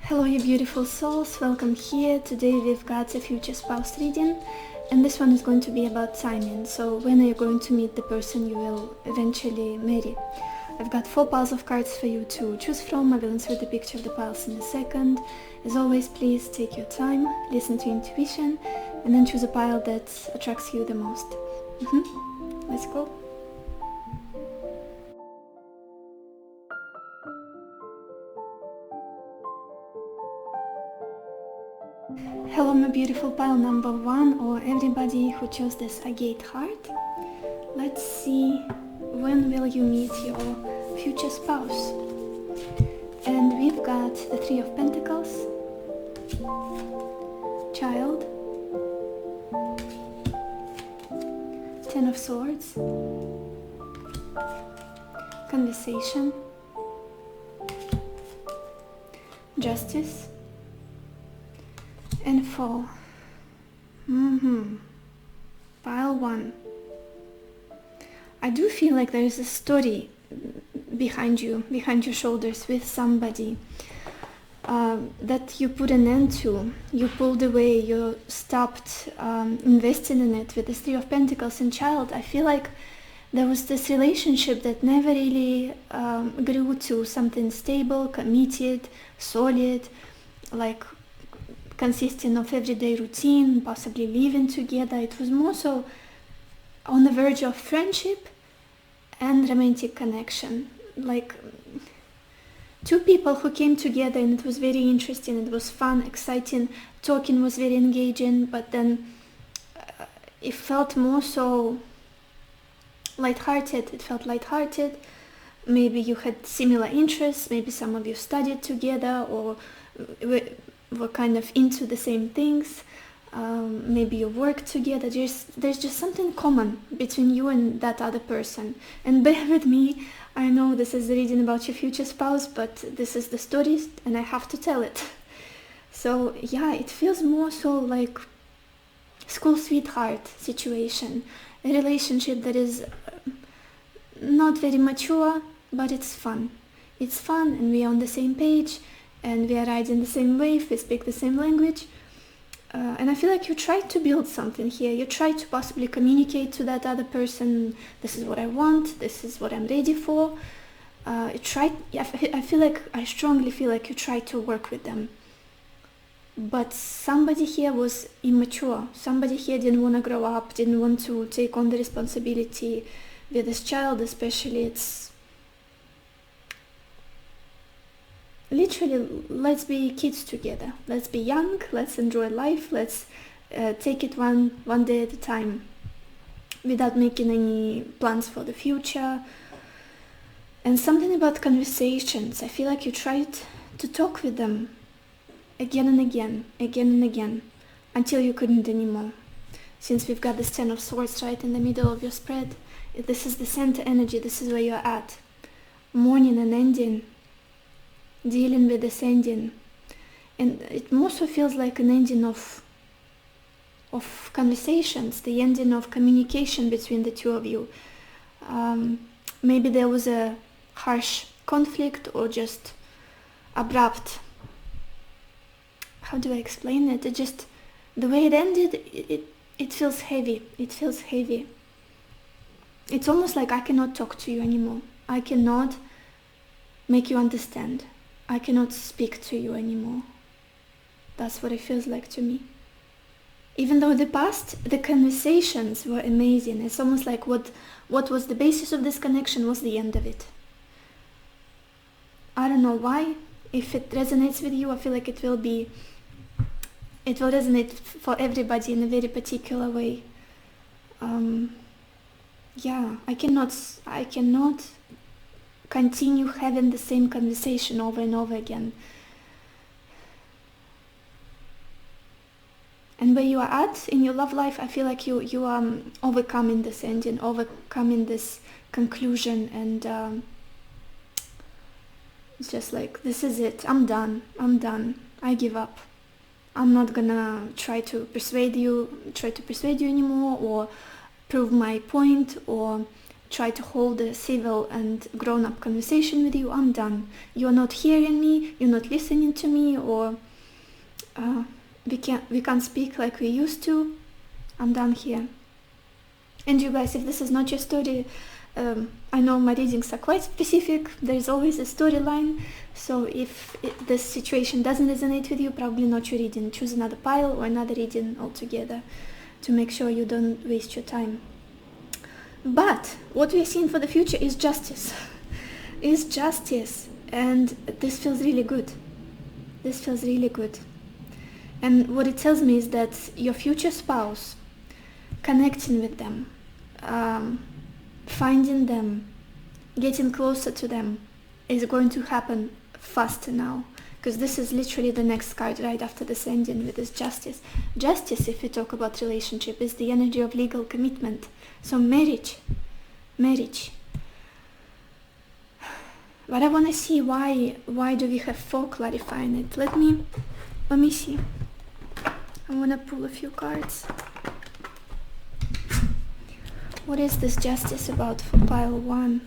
Hello you beautiful souls, welcome here. Today we've got a future spouse reading, and this one is going to be about timing. So when are you going to meet the person you will eventually marry? I've got 4 piles of cards for you to choose from. I will insert the picture of the piles in a second. As always, please take your time, listen to intuition, and then choose a pile that attracts you the most. Let's go. Hello my beautiful pile number 1, or everybody who chose this agate heart. Let's see, when will you meet your future spouse? And we've got the 3 of Pentacles, Child, 10 of Swords, Conversation, Justice, and 4. Pile 1. I do feel like there is a story behind your shoulders with somebody that you put an end to. You pulled away, you stopped investing in it. With the 3 of Pentacles and Child, I feel like there was this relationship that never really grew to something stable, committed, solid, like consisting of everyday routine, possibly living together. It was more so on the verge of friendship and romantic connection, like 2 people who came together, and it was very interesting, it was fun, exciting, talking was very engaging, but then it felt more so lighthearted. It felt lighthearted. Maybe you had similar interests, maybe some of you studied together or were kind of into the same things. Maybe you work together. There's just something common between you and that other person. And bear with me, I know this is a reading about your future spouse, but this is the story and I have to tell it. So yeah, it feels more so like school sweetheart situation, a relationship that is not very mature, but it's fun. It's fun, and we are on the same page, and we are riding the same wave, we speak the same language. And I feel like you tried to build something here. You tried to possibly communicate to that other person, this is what I want, this is what I'm ready for. I strongly feel like you tried to work with them. But somebody here was immature. Somebody here didn't want to grow up, didn't want to take on the responsibility. With this child especially, it's literally, let's be kids together. Let's be young, let's enjoy life, let's take it one day at a time without making any plans for the future. And something about conversations. I feel like you tried to talk with them again and again, until you couldn't anymore. Since we've got this 10 of Swords right in the middle of your spread, this is the center energy, this is where you're at. Morning and ending, dealing with this ending, and it also feels like an ending of conversations, the ending of communication between the 2 of you. Maybe there was a harsh conflict or just abrupt. How do I explain it? It just, the way it ended, it feels heavy. It feels heavy. It's almost like I cannot talk to you anymore. I cannot make you understand. I cannot speak to you anymore. That's what it feels like to me. Even though in the past, the conversations were amazing. It's almost like what was the basis of this connection was the end of it. I don't know why. If it resonates with you, I feel like it will resonate for everybody in a very particular way. Yeah, I cannot continue having the same conversation over and over again. And where you are at in your love life, I feel like you are overcoming this ending, overcoming this conclusion, and it's just like, this is it, I'm done, I give up. I'm not gonna try to persuade you anymore, or prove my point, or try to hold a civil and grown-up conversation with you, I'm done. You're not hearing me, you're not listening to me, or we can't speak like we used to. I'm done here. And you guys, if this is not your story, I know my readings are quite specific. There's always a storyline. So if this situation doesn't resonate with you, probably not your reading. Choose another pile or another reading altogether to make sure you don't waste your time. But what we're seeing for the future is justice. Is justice. And this feels really good. This feels really good. And what it tells me is that your future spouse, connecting with them, finding them, getting closer to them, is going to happen faster now. Because this is literally the next card right after this ending with this justice. Justice, if we talk about relationship, is the energy of legal commitment. So marriage. But I want to see why do we have 4 clarifying it. Let me see. I want to pull a few cards. What is this justice about for pile 1?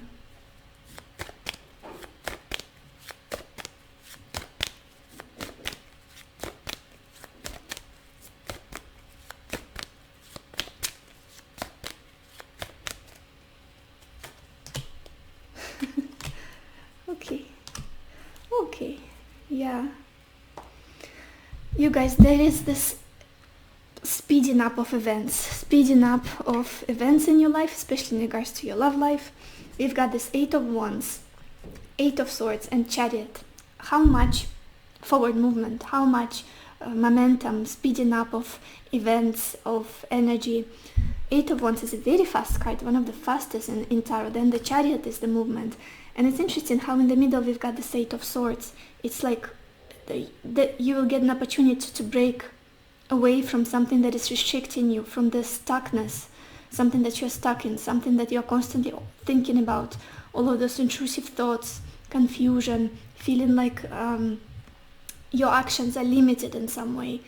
Okay, yeah. You guys, there is this speeding up of events in your life, especially in regards to your love life. We've got this 8 of Wands, 8 of Swords, and Chariot. How much forward movement, how much momentum, speeding up of events, of energy. 8 of Wands is a very fast card, one of the fastest in tarot. Then the Chariot is the movement. And it's interesting how in the middle we've got this 8 of Swords. It's like you will get an opportunity to break away from something that is restricting you, from the stuckness, something that you're stuck in, something that you're constantly thinking about, all of those intrusive thoughts, confusion, feeling like your actions are limited in some way.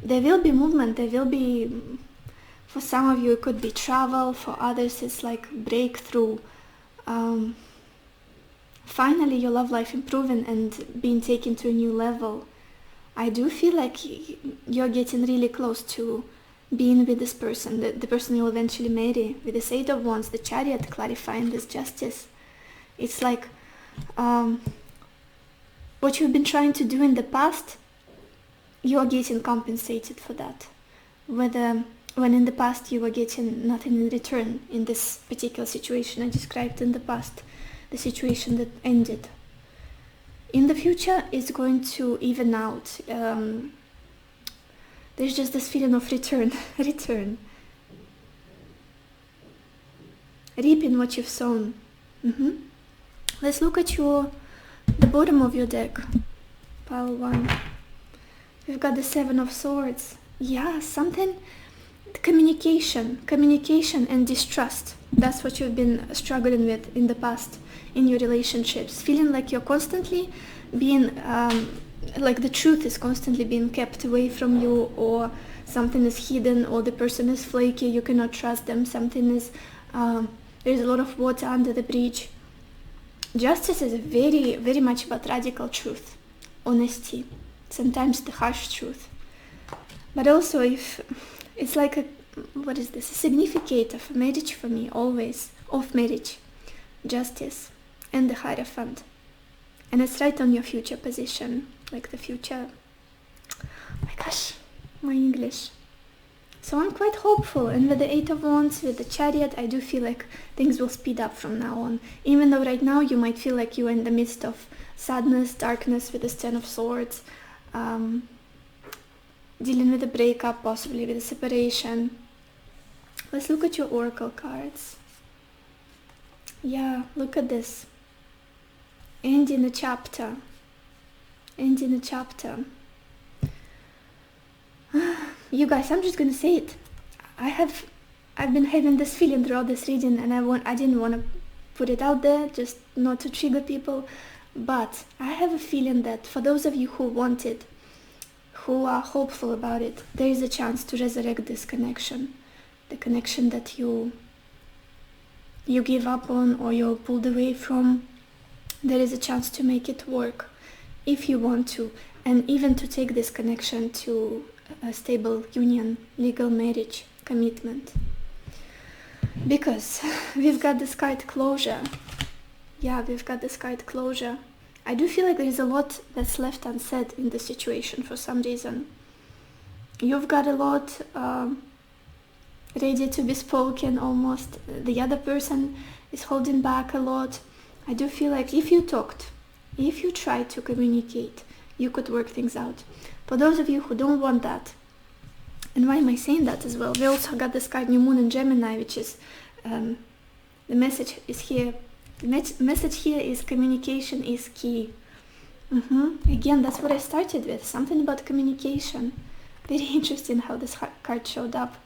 There will be movement, there will be, for some of you it could be travel, for others it's like breakthrough. Finally your love life improving and being taken to a new level. I do feel like you're getting really close to being with this person, the person you'll eventually marry. With this 8 of Wands, the Chariot clarifying this justice. It's like what you've been trying to do in the past, you're getting compensated for that. When in the past you were getting nothing in return in this particular situation I described in the past, the situation that ended. In the future, it's going to even out. There's just this feeling of return. Reaping what you've sown. Let's look at the bottom of your deck. Pile 1. We've got the 7 of Swords. Yeah, something. Communication and distrust. That's what you've been struggling with in the past in your relationships. Feeling like you're constantly being, like the truth is constantly being kept away from you, or something is hidden, or the person is flaky, you cannot trust them, something is, there's a lot of water under the bridge. Justice is very, very much about radical truth, honesty, sometimes the harsh truth. But also if it's like a significate of marriage for me, always, of marriage, justice, and the Hierophant. And it's right on your future position, like the future, oh my gosh, my English. So I'm quite hopeful, and with the 8 of Wands, with the Chariot, I do feel like things will speed up from now on. Even though right now you might feel like you're in the midst of sadness, darkness with the 10 of Swords, dealing with a breakup, possibly with a separation. Let's look at your oracle cards. Yeah, look at this. Ending a chapter. You guys, I'm just gonna say it. I've been having this feeling throughout this reading, and I didn't want to put it out there, just not to trigger people, but I have a feeling that for those of you who want it, who are hopeful about it, there is a chance to resurrect this connection, the connection that you you give up on or you're pulled away from, there is a chance to make it work if you want to, and even to take this connection to a stable union, legal marriage, commitment. Because we've got this card closure. Yeah, we've got this card closure. I do feel like there's a lot that's left unsaid in the situation for some reason. You've got a lot ready to be spoken almost. The other person is holding back a lot. I do feel like if you talked, if you tried to communicate, you could work things out. For those of you who don't want that, and why am I saying that as well? We also got this card New Moon in Gemini, which is, the message is here. The message here is communication is key. Again, that's what I started with, something about communication. Very interesting how this card showed up.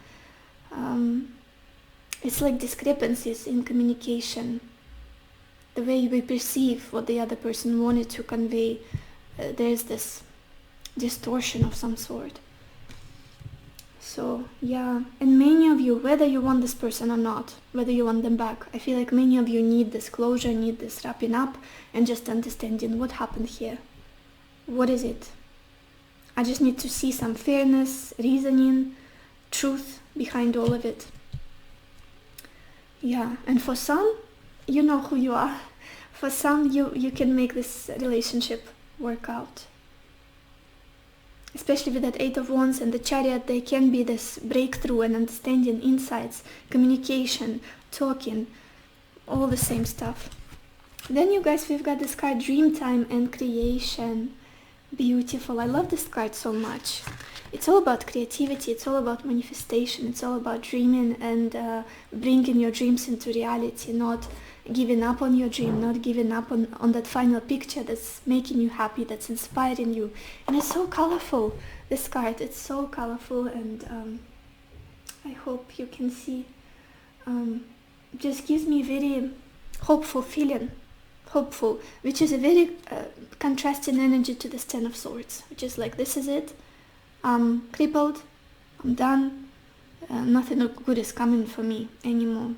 It's like discrepancies in communication. The way we perceive what the other person wanted to convey, there's this distortion of some sort. So yeah, and many of you, whether you want this person or not, whether you want them back, I feel like many of you need this closure, need this wrapping up, and just understanding what happened here. What is it? I just need to see some fairness, reasoning, truth behind all of it. Yeah, and for some, you know who you are. For some, you can make this relationship work out. Especially with that Eight of Wands and the Chariot, there can be this breakthrough and understanding, insights, communication, talking, all the same stuff. Then you guys, we've got this card Dreamtime and Creation. Beautiful. I love this card so much. It's all about creativity, it's all about manifestation, it's all about dreaming and bringing your dreams into reality, not giving up on your dream, not giving up on that final picture that's making you happy, that's inspiring you. And it's so colorful, this card, it's so colorful, and I hope you can see. Just gives me a very hopeful feeling, hopeful, which is a very contrasting energy to this Ten of Swords, which is like, this is it, I'm crippled, I'm done, nothing good is coming for me anymore.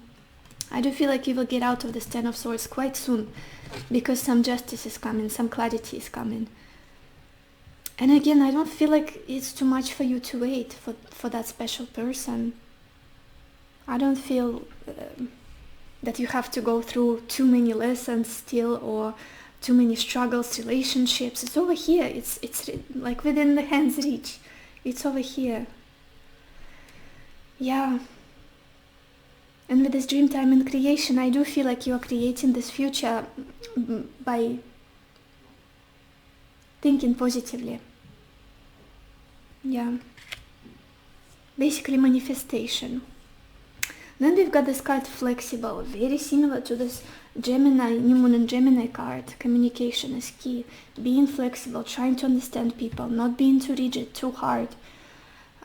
I do feel like you will get out of this Ten of Swords quite soon, because some justice is coming, some clarity is coming. And again, I don't feel like it's too much for you to wait for that special person. I don't feel that you have to go through too many lessons still, or too many struggles, relationships. It's over here. It's like within the hand's reach. It's over here. Yeah. And with this Dreamtime and Creation, I do feel like you are creating this future by thinking positively. Yeah. Basically manifestation. Then we've got this card Flexible, very similar to this Gemini, New Moon and Gemini card. Communication is key. Being flexible, trying to understand people, not being too rigid, too hard.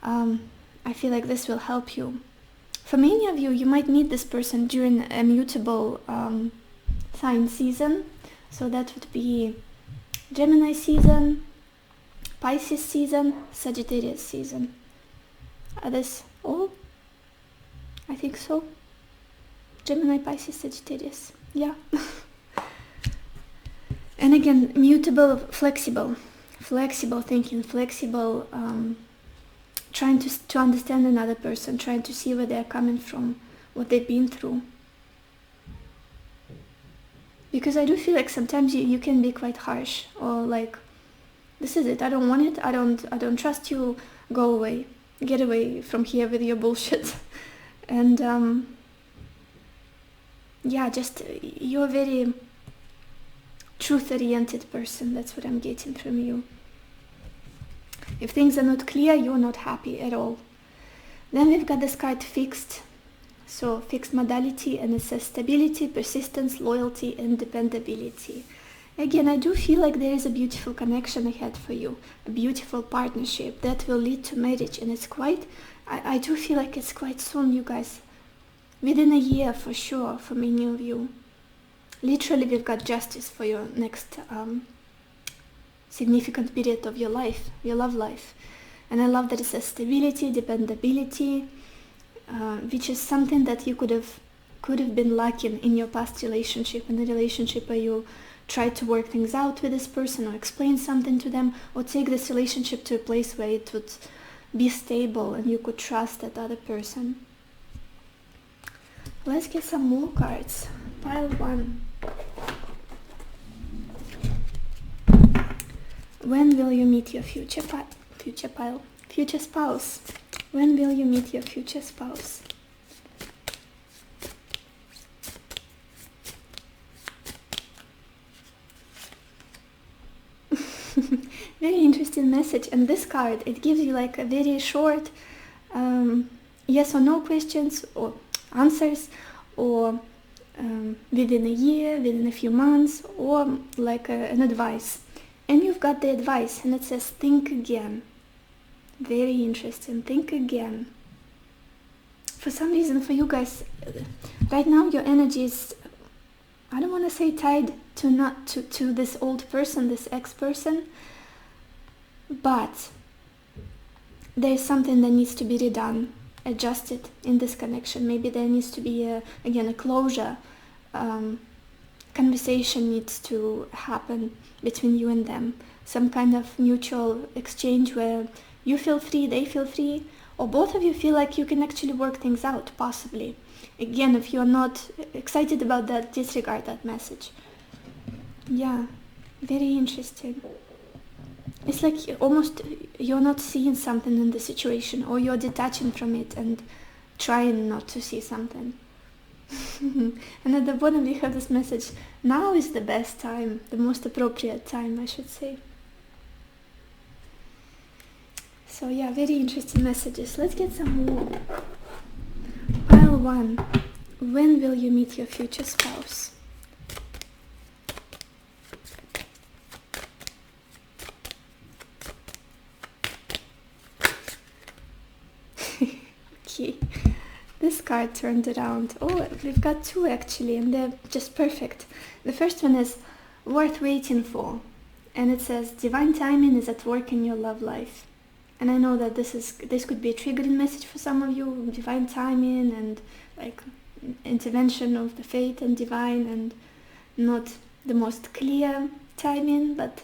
I feel like this will help you. For many of you, you might meet this person during a mutable sign season. So that would be Gemini season, Pisces season, Sagittarius season. Are this all? I think so. Gemini, Pisces, Sagittarius. Yeah. And again, mutable, flexible thinking, flexible, trying to understand another person, trying to see where they're coming from, what they've been through. Because I do feel like sometimes you can be quite harsh, or like, this is it, I don't want it, I don't trust you, go away, get away from here with your bullshit. And yeah, just you're a very truth-oriented person. That's what I'm getting from you. If things are not clear, you're not happy at all. Then we've got this card Fixed. So fixed modality, and it says stability, persistence, loyalty, and dependability. Again, I do feel like there is a beautiful connection ahead for you, a beautiful partnership that will lead to marriage, and it's quite, I do feel like it's quite soon, you guys. Within a year for sure, for many of you. Literally, we've got justice for your next significant period of your life, your love life. And I love that it says stability, dependability, which is something that you could could have been lacking in your past relationship, in a relationship where you tried to work things out with this person or explain something to them, or take this relationship to a place where it would be stable and you could trust that other person. Let's get some more cards. Pile 1. When will you meet your future spouse? When will you meet your future spouse? Very interesting message, and this card, it gives you like a very short yes or no questions or answers, or within a year, within a few months, or like an advice. And you've got the advice, and it says think again. Very interesting. Think again. For some reason, for you guys, right now your energy is, I don't want to say tied to this old person, this ex-person, but there's something that needs to be redone, adjusted in this connection. Maybe there needs to be again a closure. Conversation needs to happen between you and them. Some kind of mutual exchange where you feel free, they feel free, or both of you feel like you can actually work things out, possibly. Again, if you're not excited about that, disregard that message. Yeah, very interesting. It's like almost you're not seeing something in the situation, or you're detaching from it and trying not to see something. And at the bottom we have this message, now is the best time, the most appropriate time, I should say. So yeah, very interesting messages. Let's get some more. Pile 1. When will you meet your future spouse? Okay, this card turned around. Oh, we've got 2 actually, and they're just perfect. The first one is worth waiting for, and it says divine timing is at work in your love life. And I know that this could be a triggering message for some of you, divine timing and like intervention of the fate and divine, and not the most clear timing, but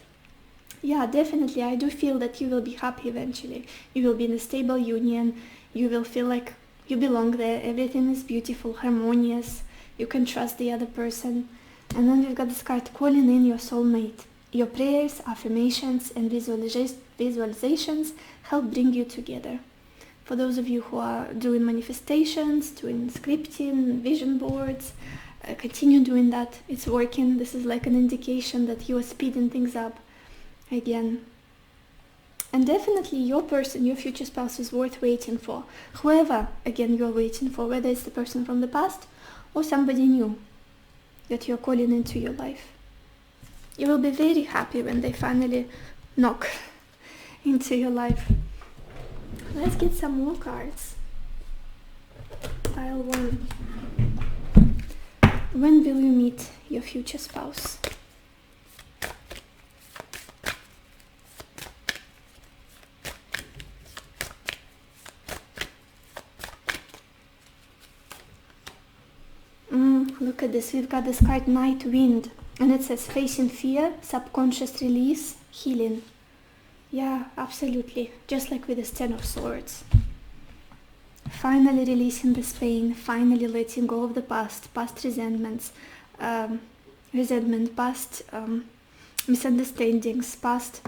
yeah, definitely I do feel that you will be happy eventually. You will be in a stable union. You will feel like you belong there. Everything is beautiful, harmonious. You can trust the other person. And then we've got this card calling in your soulmate. Your prayers, affirmations, and visualizations help bring you together. For those of you who are doing manifestations, doing scripting, vision boards, continue doing that. It's working. This is like an indication that you are speeding things up again. And definitely your person, your future spouse, is worth waiting for. Whoever, again, you're waiting for, whether it's the person from the past or somebody new that you're calling into your life. You will be very happy when they finally knock into your life. Let's get some more cards. Pile 1. When will you meet your future spouse? Look at this, we've got this card Night Wind, and it says facing fear, subconscious release, healing. Yeah, absolutely, just like with this 10 of Swords. Finally releasing this pain, finally letting go of the past resentments, past misunderstandings, past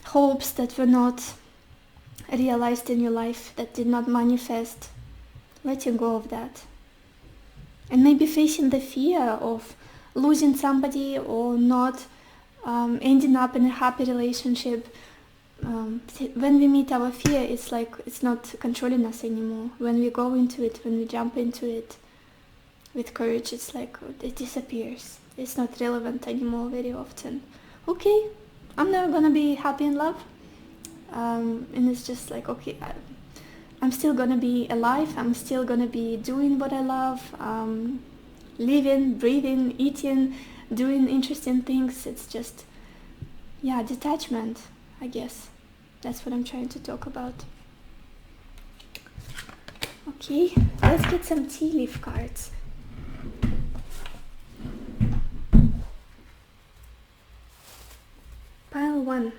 hopes that were not realized in your life, that did not manifest. Letting go of that. And maybe facing the fear of losing somebody or not ending up in a happy relationship. When we meet our fear, it's like it's not controlling us anymore. When we go into it, when we jump into it with courage, it's like it disappears. It's not relevant anymore very often. Okay, I'm never gonna be happy in love. And it's just like, okay, I'm still gonna be alive. I'm still gonna be doing what I love, living, breathing, eating, doing interesting things. It's just, yeah, detachment, I guess. That's what I'm trying to talk about. Okay, let's get some tea leaf cards. Pile 1.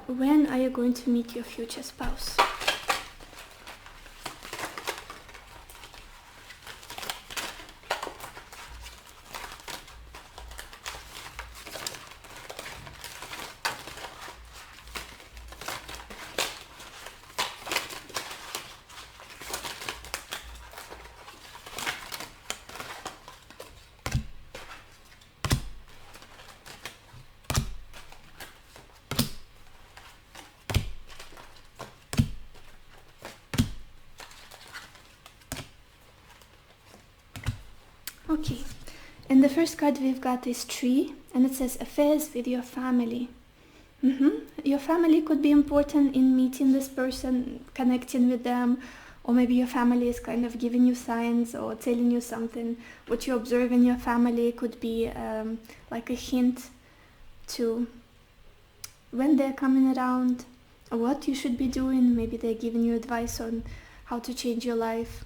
When are you going to meet your future spouse? Okay, and the first card we've got is Tree, and it says affairs with your family. Your family could be important in meeting this person, connecting with them, or maybe your family is kind of giving you signs or telling you something. What you observe in your family could be like a hint to when they're coming around, or what you should be doing. Maybe they're giving you advice on how to change your life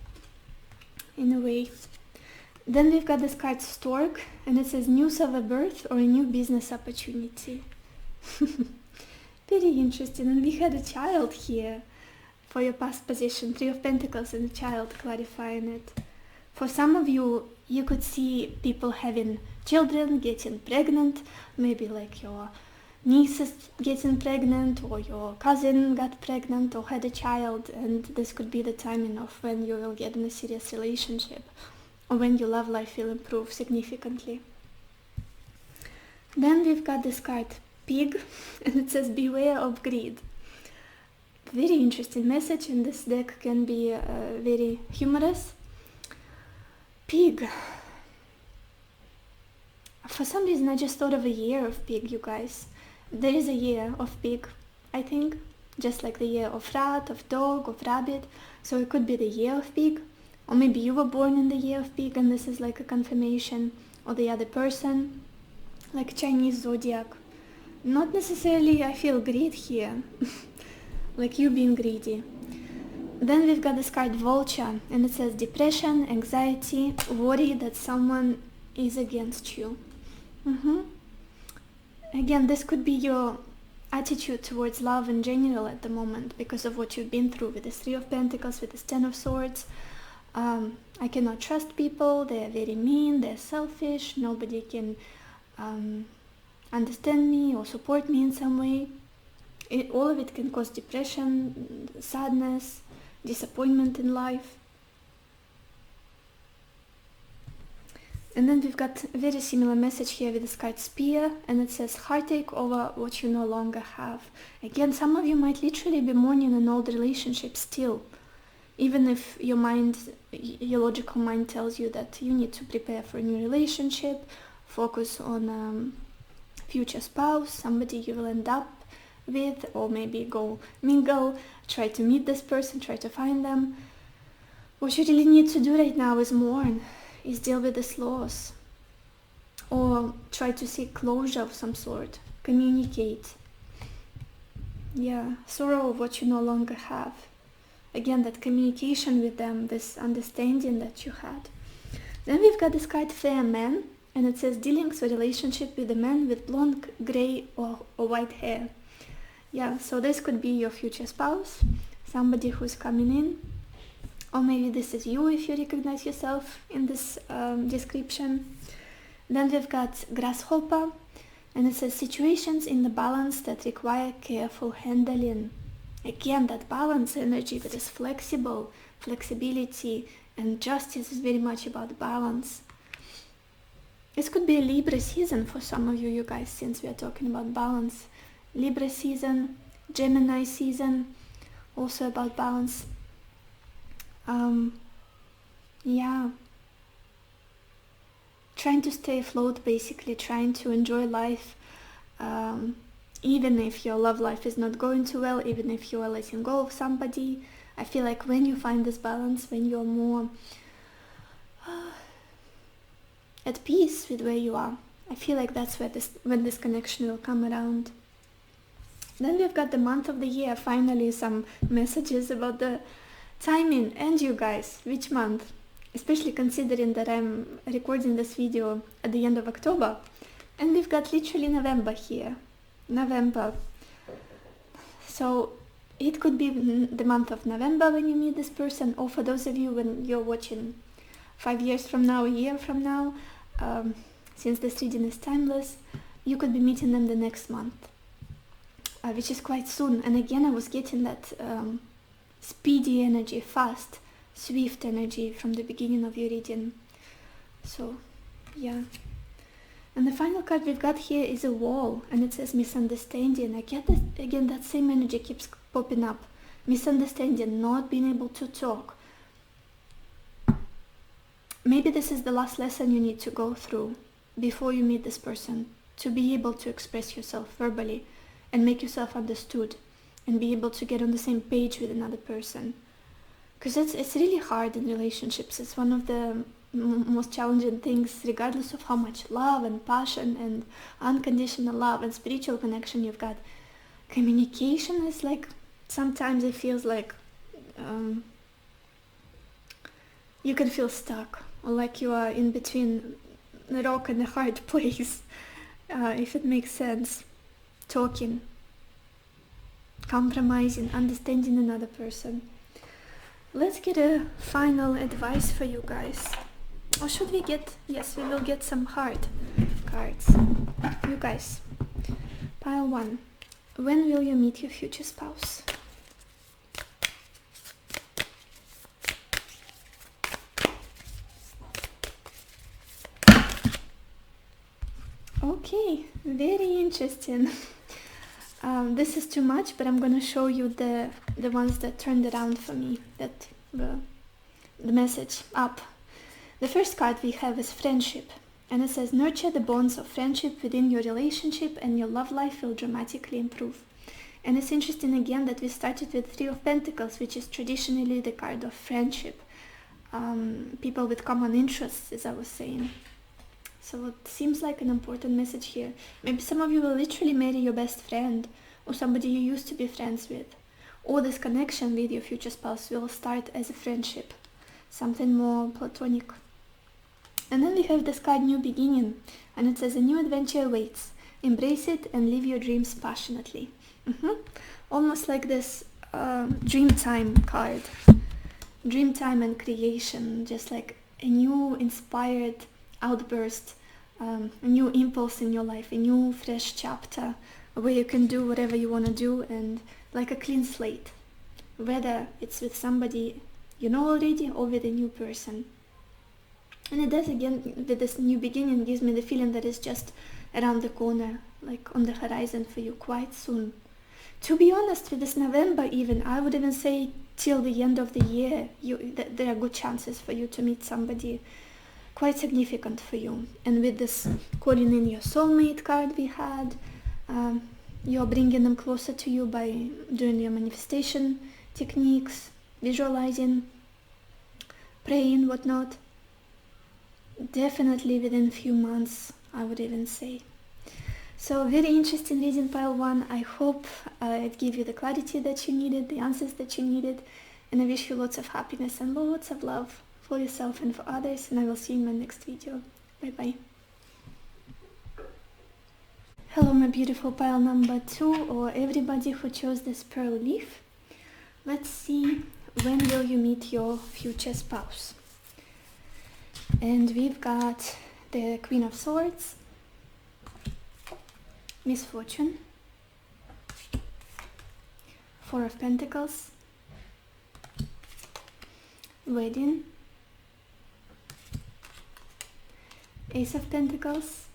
in a way. Then we've got this card Stork, and it says news of a birth or a new business opportunity. Very interesting. And we had a child here for your past position, 3 of Pentacles and a child, clarifying it. For some of you, you could see people having children, getting pregnant, maybe like your niece is getting pregnant, or your cousin got pregnant or had a child, and this could be the timing of when you will get in a serious relationship, or when your love life will improve significantly. Then we've got this card Pig, and it says beware of greed. Very interesting message, and this deck can be very humorous. Pig. For some reason I just thought of a year of pig, you guys. There is a year of pig, I think, just like the year of rat, of dog, of rabbit. So it could be the year of pig. Or maybe you were born in the year of pig and this is like a confirmation, or the other person, like Chinese zodiac. Not necessarily, I feel greed here, like you being greedy. Then we've got this card Vulture, and it says depression, anxiety, worry that someone is against you. Again, this could be your attitude towards love in general at the moment, because of what you've been through with this 3 of Pentacles, with this 10 of Swords. I cannot trust people, they're very mean, they're selfish, nobody can understand me or support me in some way. All of it can cause depression, sadness, disappointment in life. And then we've got a very similar message here with this card Spear, and it says heartache over what you no longer have. Again, some of you might literally be mourning an old relationship still. Even if your logical mind tells you that you need to prepare for a new relationship, focus on future spouse, somebody you will end up with, or maybe go mingle, try to meet this person, try to find them. What you really need to do right now is mourn, is deal with this loss, or try to seek closure of some sort, communicate. Yeah, sorrow of what you no longer have. Again, that communication with them, this understanding that you had. Then we've got this card Fair Man, and it says dealings or relationship with a man with blonde, grey or white hair. Yeah, so this could be your future spouse, somebody who's coming in, or maybe this is you if you recognize yourself in this description. Then we've got Grasshopper, and it says situations in the balance that require careful handling. Again, that balance energy that is flexible, flexibility, and justice is very much about balance. This could be a Libra season for some of you guys, since we are talking about balance. Libra season, Gemini season, also about balance. Yeah. Trying to stay afloat, basically, trying to enjoy life, even if your love life is not going too well, even if you are letting go of somebody. I feel like when you find this balance, when you're more at peace with where you are, I feel like that's when this connection will come around. Then we've got the month of the year, finally some messages about the timing, and you guys, which month? Especially considering that I'm recording this video at the end of October, and we've got literally November here. November. So it could be the month of November when you meet this person, or for those of you when you're watching 5 years from now, a year from now, since this reading is timeless, you could be meeting them the next month, which is quite soon. And again, I was getting that speedy energy, fast, swift energy from the beginning of your reading. So, yeah. And the final card we've got here is a wall, and it says misunderstanding. I get that, again, that same energy keeps popping up. Misunderstanding, not being able to talk. Maybe this is the last lesson you need to go through before you meet this person, to be able to express yourself verbally and make yourself understood and be able to get on the same page with another person. Because it's really hard in relationships. It's one of the most challenging things, regardless of how much love and passion and unconditional love and spiritual connection you've got. Communication is like, sometimes it feels like you can feel stuck, or like you are in between a rock and a hard place, if it makes sense. Talking, compromising, understanding another person. Let's get a final advice for you guys. Or should we get, yes, we will get some heart cards. You guys, pile 1. When will you meet your future spouse? Okay, very interesting. This is too much, but I'm gonna show you the ones that turned around for me, that the message up. The first card we have is friendship, and it says nurture the bonds of friendship within your relationship and your love life will dramatically improve. And it's interesting again that we started with 3 of Pentacles, which is traditionally the card of friendship. People with common interests, as I was saying. So it seems like an important message here. Maybe some of you will literally marry your best friend, or somebody you used to be friends with. Or this connection with your future spouse will start as a friendship, something more platonic. And then we have this card, New Beginning, and it says a new adventure awaits. Embrace it and live your dreams passionately. Almost like this Dreamtime card. Dreamtime and creation, just like a new inspired outburst, a new impulse in your life, a new fresh chapter where you can do whatever you want to do, and like a clean slate, whether it's with somebody you know already or with a new person. And it does, again, with this new beginning, gives me the feeling that it's just around the corner, like on the horizon for you quite soon. To be honest, with this November even, I would even say till the end of the year, there are good chances for you to meet somebody quite significant for you. And with this calling in your soulmate card we had, you're bringing them closer to you by doing your manifestation techniques, visualizing, praying, whatnot. Definitely within a few months, I would even say. So very interesting reading, pile 1. I hope it gave you the clarity that you needed, the answers that you needed, and I wish you lots of happiness and lots of love for yourself and for others, and I will see you in my next video. Bye bye. Hello my beautiful pile number 2, or everybody who chose this pearl leaf. Let's see, when will you meet your future spouse? And we've got the Queen of Swords, Misfortune, 4 of Pentacles, Wedding, Ace of Pentacles,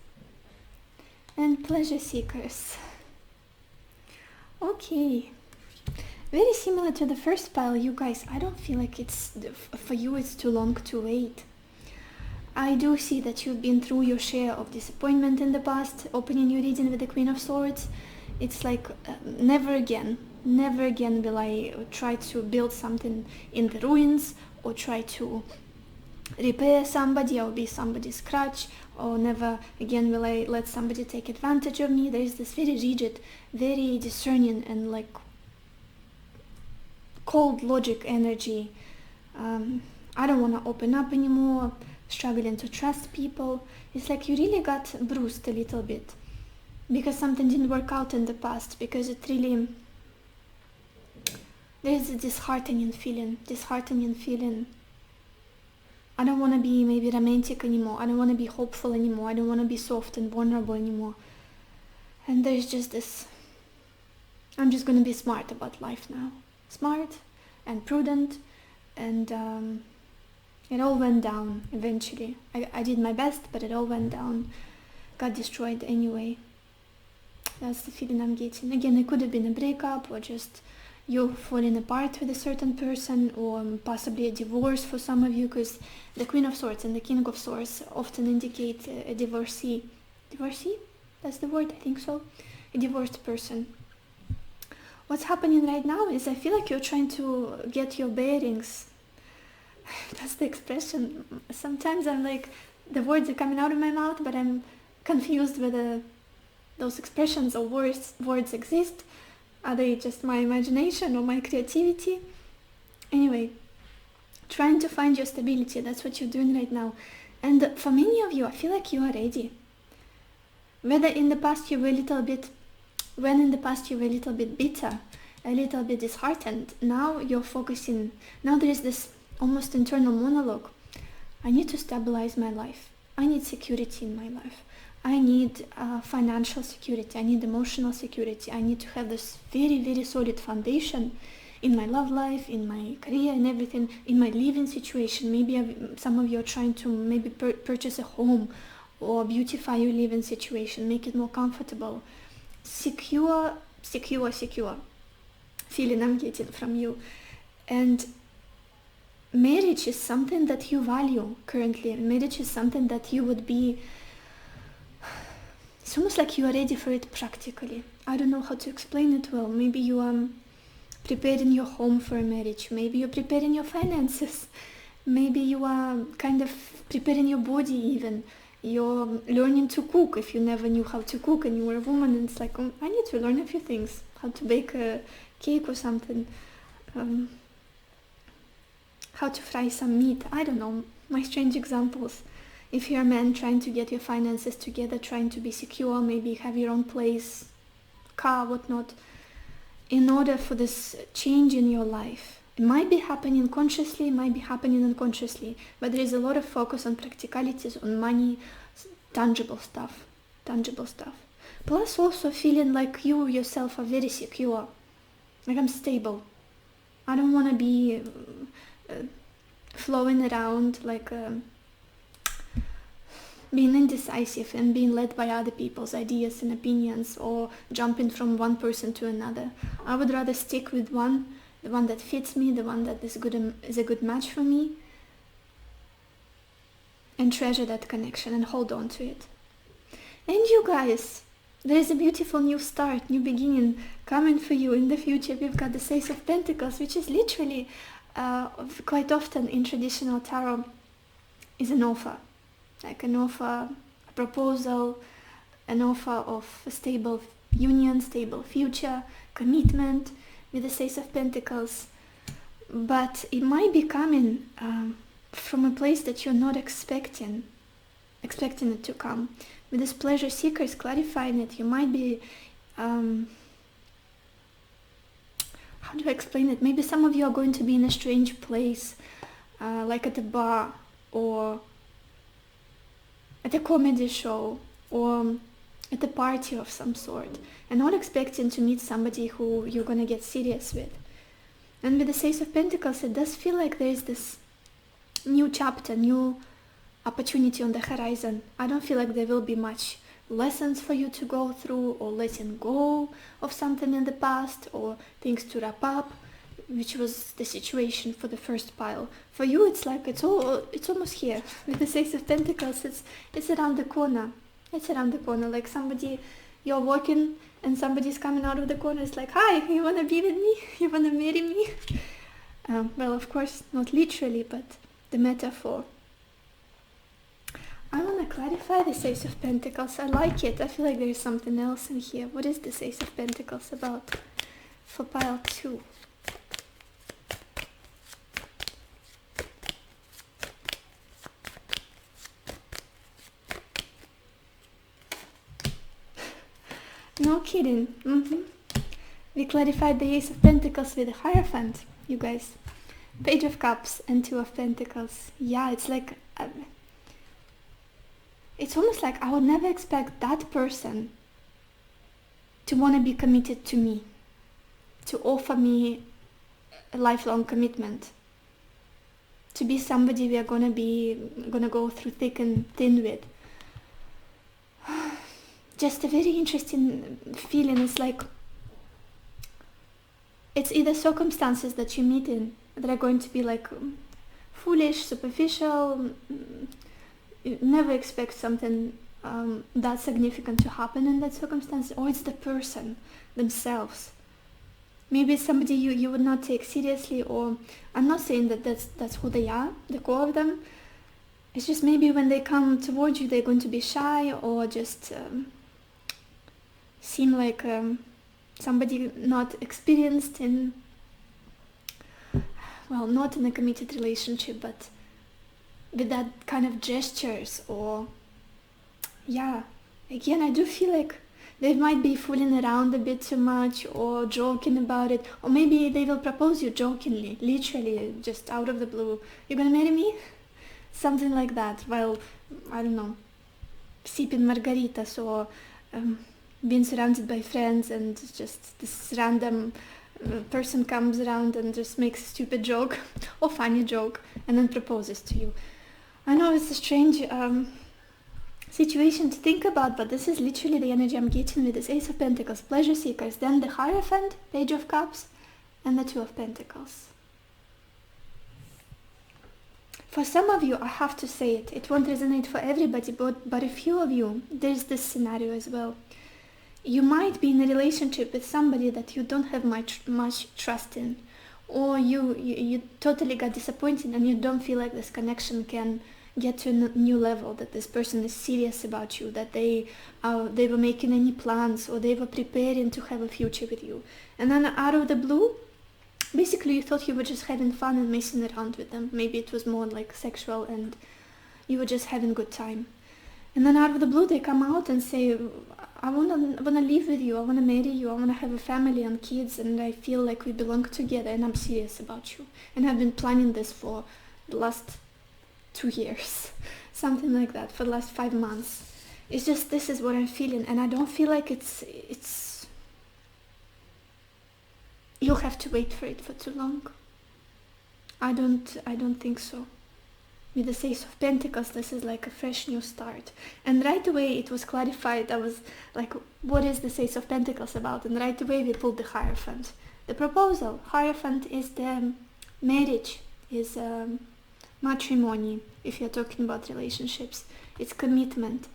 and Pleasure Seekers. Okay, very similar to the first pile, you guys. I don't feel like for you it's too long to wait. I do see that you've been through your share of disappointment in the past. Opening your reading with the Queen of Swords, it's like never again will I try to build something in the ruins, or try to repair somebody or be somebody's crutch, or never again will I let somebody take advantage of me. There is this very rigid, very discerning and like cold logic energy. I don't want to open up anymore, struggling to trust people. It's like you really got bruised a little bit because something didn't work out in the past, because it really, there's a disheartening feeling. I don't want to be maybe romantic anymore. I don't want to be hopeful anymore. I don't want to be soft and vulnerable anymore. And there's just this, I'm just going to be smart about life now. Smart and prudent, and it all went down eventually. I did my best, but it all went down. Got destroyed anyway. That's the feeling I'm getting. Again, it could have been a breakup, or just you falling apart with a certain person, or possibly a divorce for some of you, because the Queen of Swords and the King of Swords often indicate a divorcee. Divorcee? That's the word, I think so. A divorced person. What's happening right now is I feel like you're trying to get your bearings. That's the expression. Sometimes I'm like, the words are coming out of my mouth, but I'm confused whether those expressions or words exist. Are they just my imagination or my creativity? Anyway, trying to find your stability, that's what you're doing right now. And for many of you, I feel like you are ready. Whether in the past you were a little bit, when in the past you were a little bit bitter, a little bit disheartened, now you're focusing, now there is this almost internal monologue. I need to stabilize my life. I need security in my life. I need financial security. I need emotional security. I need to have this very, very solid foundation in my love life, in my career and everything, in my living situation. Maybe some of you are trying to maybe purchase a home or beautify your living situation, make it more comfortable. Secure feeling I'm getting from you. And marriage is something that you value currently. Marriage is something that you would be, it's almost like you are ready for it practically. I don't know how to explain it well. Maybe you are preparing your home for a marriage. Maybe you're preparing your finances. Maybe you are kind of preparing your body even. You're learning to cook if you never knew how to cook and you were a woman, and it's like, oh, I need to learn a few things. How to bake a cake or something. How to fry some meat. I don't know. My strange examples. If you're a man trying to get your finances together, trying to be secure, maybe have your own place, car, whatnot, in order for this change in your life. It might be happening consciously, it might be happening unconsciously, but there is a lot of focus on practicalities, on money, tangible stuff. Plus also feeling like you yourself are very secure, like I'm stable. I don't want to be flowing around like being indecisive and being led by other people's ideas and opinions, or jumping from one person to another. I would rather stick with the one that fits me, the one that is a good match for me, and treasure that connection and hold on to it. And you guys, there is a beautiful new start, new beginning coming for you in the future. We've got the Ace of Pentacles, which is literally quite often in traditional tarot is an offer, like an offer, a proposal, an offer of a stable union, stable future, commitment with the Ace of Pentacles. But it might be coming from a place that you're not expecting it to come. With this pleasure seeker is clarifying it. You might be how do I explain it? Maybe some of you are going to be in a strange place, like at a bar or at a comedy show or at a party of some sort, and not expecting to meet somebody who you're going to get serious with. And with the Ace of Pentacles, it does feel like there is this new chapter, new opportunity on the horizon. I don't feel like there will be much lessons for you to go through, or letting go of something in the past, or things to wrap up, which was the situation for the first pile. For you, it's like it's almost here. With the Ace of Pentacles, it's around the corner. It's around the corner, like somebody, you're walking and somebody's coming out of the corner. It's like, hi, you want to be with me? You want to marry me? Well, of course, not literally, but the metaphor. I want to clarify this Ace of Pentacles. I like it. I feel like there is something else in here. What is this Ace of Pentacles about for pile 2? No kidding. We clarified the Ace of Pentacles with the Hierophant, you guys. Page of Cups and Two of Pentacles. Yeah, it's like... it's almost like I would never expect that person to want to be committed to me, to offer me a lifelong commitment, to be somebody we are gonna go through thick and thin with. Just a very interesting feeling. It's like it's either circumstances that you meet in that are going to be like foolish, superficial. You never expect something that significant to happen in that circumstance, or it's the person themselves. Maybe it's somebody you would not take seriously, or I'm not saying that that's who they are, the core of them. It's just maybe when they come towards you, they're going to be shy, or just seem like somebody not experienced in, well, not in a committed relationship, but with that kind of gestures. Or yeah, again, I do feel like they might be fooling around a bit too much, or joking about it, or maybe they will propose you jokingly, literally, just out of the blue. You're gonna marry me? Something like that, while, I don't know, sipping margaritas, or being surrounded by friends, and just this random person comes around and just makes a stupid joke or funny joke and then proposes to you. I know it's a strange situation to think about, but this is literally the energy I'm getting with this Ace of Pentacles, pleasure seekers, then the Hierophant, Page of Cups, and the Two of Pentacles. For some of you, I have to say it won't resonate for everybody, but a few of you, there's this scenario as well. You might be in a relationship with somebody that you don't have much trust in, or you totally got disappointed and you don't feel like this connection can get to a new level, that this person is serious about you, that they were making any plans, or they were preparing to have a future with you. And then out of the blue, basically you thought you were just having fun and messing around with them. Maybe it was more like sexual and you were just having a good time. And then out of the blue they come out and say, I wanna live with you, I wanna marry you, I wanna have a family and kids, and I feel like we belong together, and I'm serious about you. And I've been planning this for the last 2 years, something like that, for the last 5 months. It's just, this is what I'm feeling, and I don't feel like it's you'll have to wait for it for too long. I don't think so. With the Ace of Pentacles, this is like a fresh new start. And right away it was clarified. I was like, what is the Ace of Pentacles about? And right away we pulled the Hierophant. The proposal. Hierophant is the marriage, is matrimony, if you're talking about relationships. It's commitment.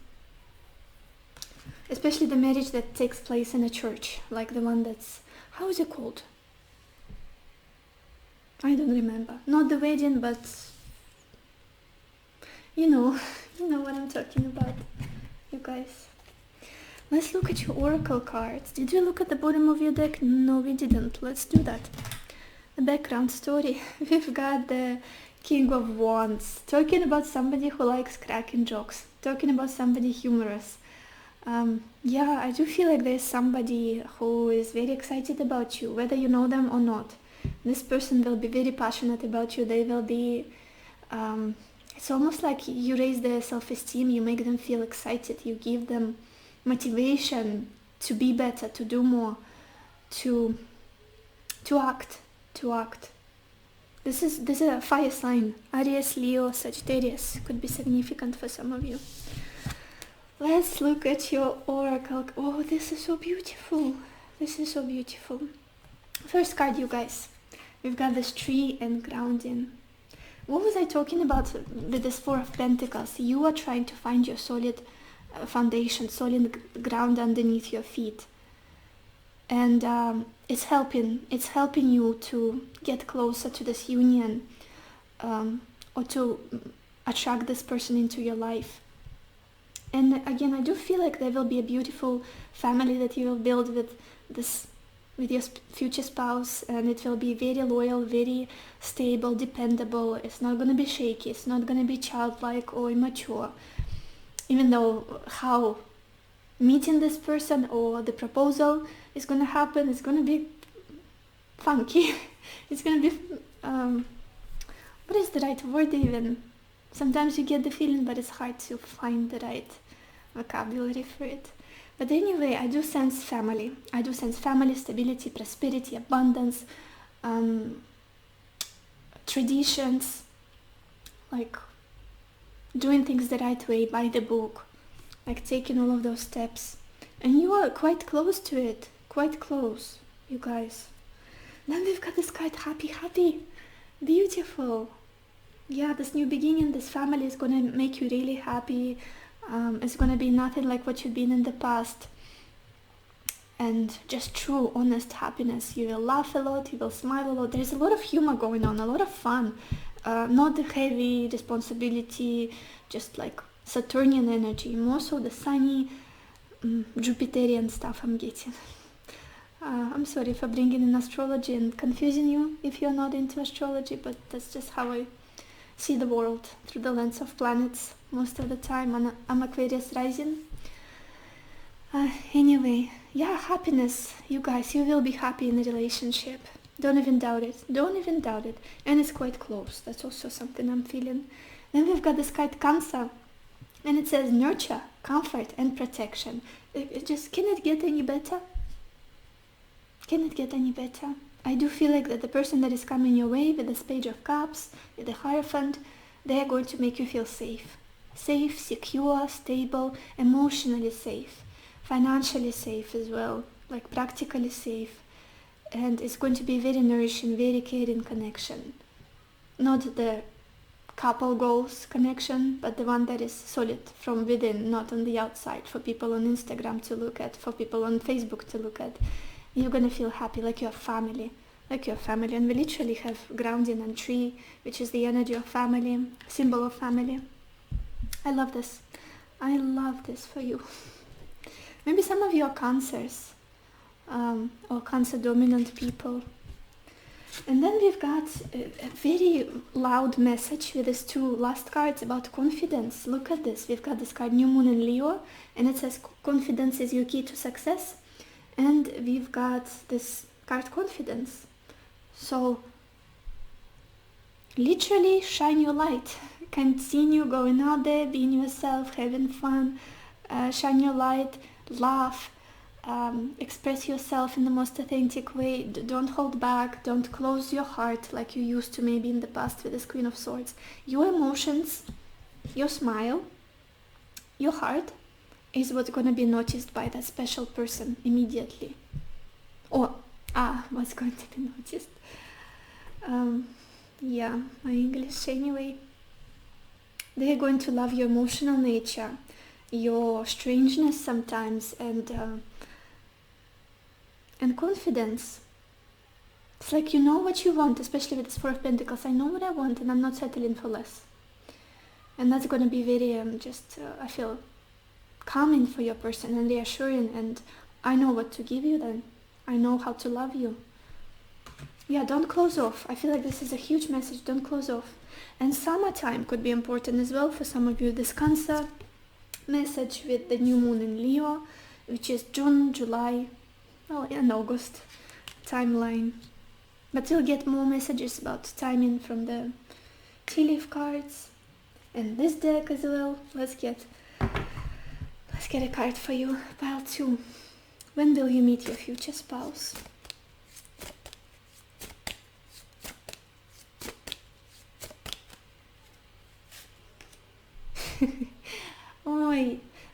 Especially the marriage that takes place in a church, like the one that's, how is it called? I don't remember. Not the wedding, but you know what I'm talking about, you guys. Let's look at your oracle cards. Did we look at the bottom of your deck? No, we didn't. Let's do that. The background story. We've got the King of Wands, talking about somebody who likes cracking jokes, talking about somebody humorous. Yeah, I do feel like there's somebody who is very excited about you, whether you know them or not. This person will be very passionate about you. They will be... it's almost like you raise their self-esteem, you make them feel excited, you give them motivation to be better, to do more, to act. This is a fire sign. Aries, Leo, Sagittarius could be significant for some of you. Let's look at your oracle. Oh, this is so beautiful. This is so beautiful. First card, you guys. We've got this tree and grounding. What was I talking about with this Four of Pentacles? You are trying to find your solid foundation, solid ground underneath your feet. And it's helping you to get closer to this union, or to attract this person into your life. And again, I do feel like there will be a beautiful family that you will build with your future spouse, and it will be very loyal, very stable, dependable. It's not going to be shaky, it's not going to be childlike or immature, even though how meeting this person or the proposal is going to happen. It's going to be funky. It's going to be, what is the right word even? Sometimes you get the feeling, but it's hard to find the right vocabulary for it. But anyway, I do sense family. I do sense family, stability, prosperity, abundance, traditions, like doing things the right way, by the book, like taking all of those steps. And you are quite close to it, quite close, you guys. Then we've got this card, happy, beautiful. Yeah, this new beginning, this family is going to make you really happy. It's going to be nothing like what you've been in the past. And just true, honest happiness. You will laugh a lot, you will smile a lot. There's a lot of humor going on, a lot of fun. Not the heavy responsibility, just like Saturnian energy. More so the sunny, Jupiterian stuff I'm getting. I'm sorry for bringing in astrology and confusing you if you're not into astrology, but that's just how I see the world, through the lens of planets most of the time. I'm Aquarius rising. Anyway, yeah, happiness. You guys, you will be happy in a relationship. Don't even doubt it. Don't even doubt it. And it's quite close. That's also something I'm feeling. Then we've got this card Cancer. And it says nurture, comfort, and protection. It just, can it get any better? Can it get any better? I do feel like that the person that is coming your way with this Page of Cups, with the Hierophant, they are going to make you feel safe. Safe, secure, stable, emotionally safe. Financially safe as well. Like practically safe. And it's going to be very nourishing, very caring connection. Not the couple goals connection, but the one that is solid from within, not on the outside, for people on Instagram to look at, for people on Facebook to look at. You're gonna feel happy, like you're family, and we literally have grounding and tree, which is the energy of family, symbol of family. I love this for you. Maybe some of you are Cancers, or Cancer dominant people. And then we've got a very loud message with these two last cards about confidence. Look at this. We've got this card New Moon in Leo, and it says confidence is your key to success. And we've got this card Confidence. So literally shine your light. Continue going out there, being yourself, having fun, shine your light, laugh, express yourself in the most authentic way. Don't hold back, don't close your heart like you used to maybe in the past with this Queen of Swords. Your emotions, your smile, your heart is what's going to be noticed by that special person immediately. Or, what's going to be noticed. Yeah, my English anyway. They're going to love your emotional nature, your strangeness sometimes, and confidence. It's like you know what you want, especially with this Four of Pentacles. I know what I want and I'm not settling for less. And that's going to be very, I feel, calming for your person and reassuring, and I know what to give you then. I know how to love you. Yeah, don't close off. I feel like this is a huge message. Don't close off. And summertime could be important as well for some of you. This Cancer message with the new moon in Leo, which is June, July, and August timeline. But you'll get more messages about timing from the tea leaf cards and this deck as well. Let's get a card for you. Pile 2. When will you meet your future spouse?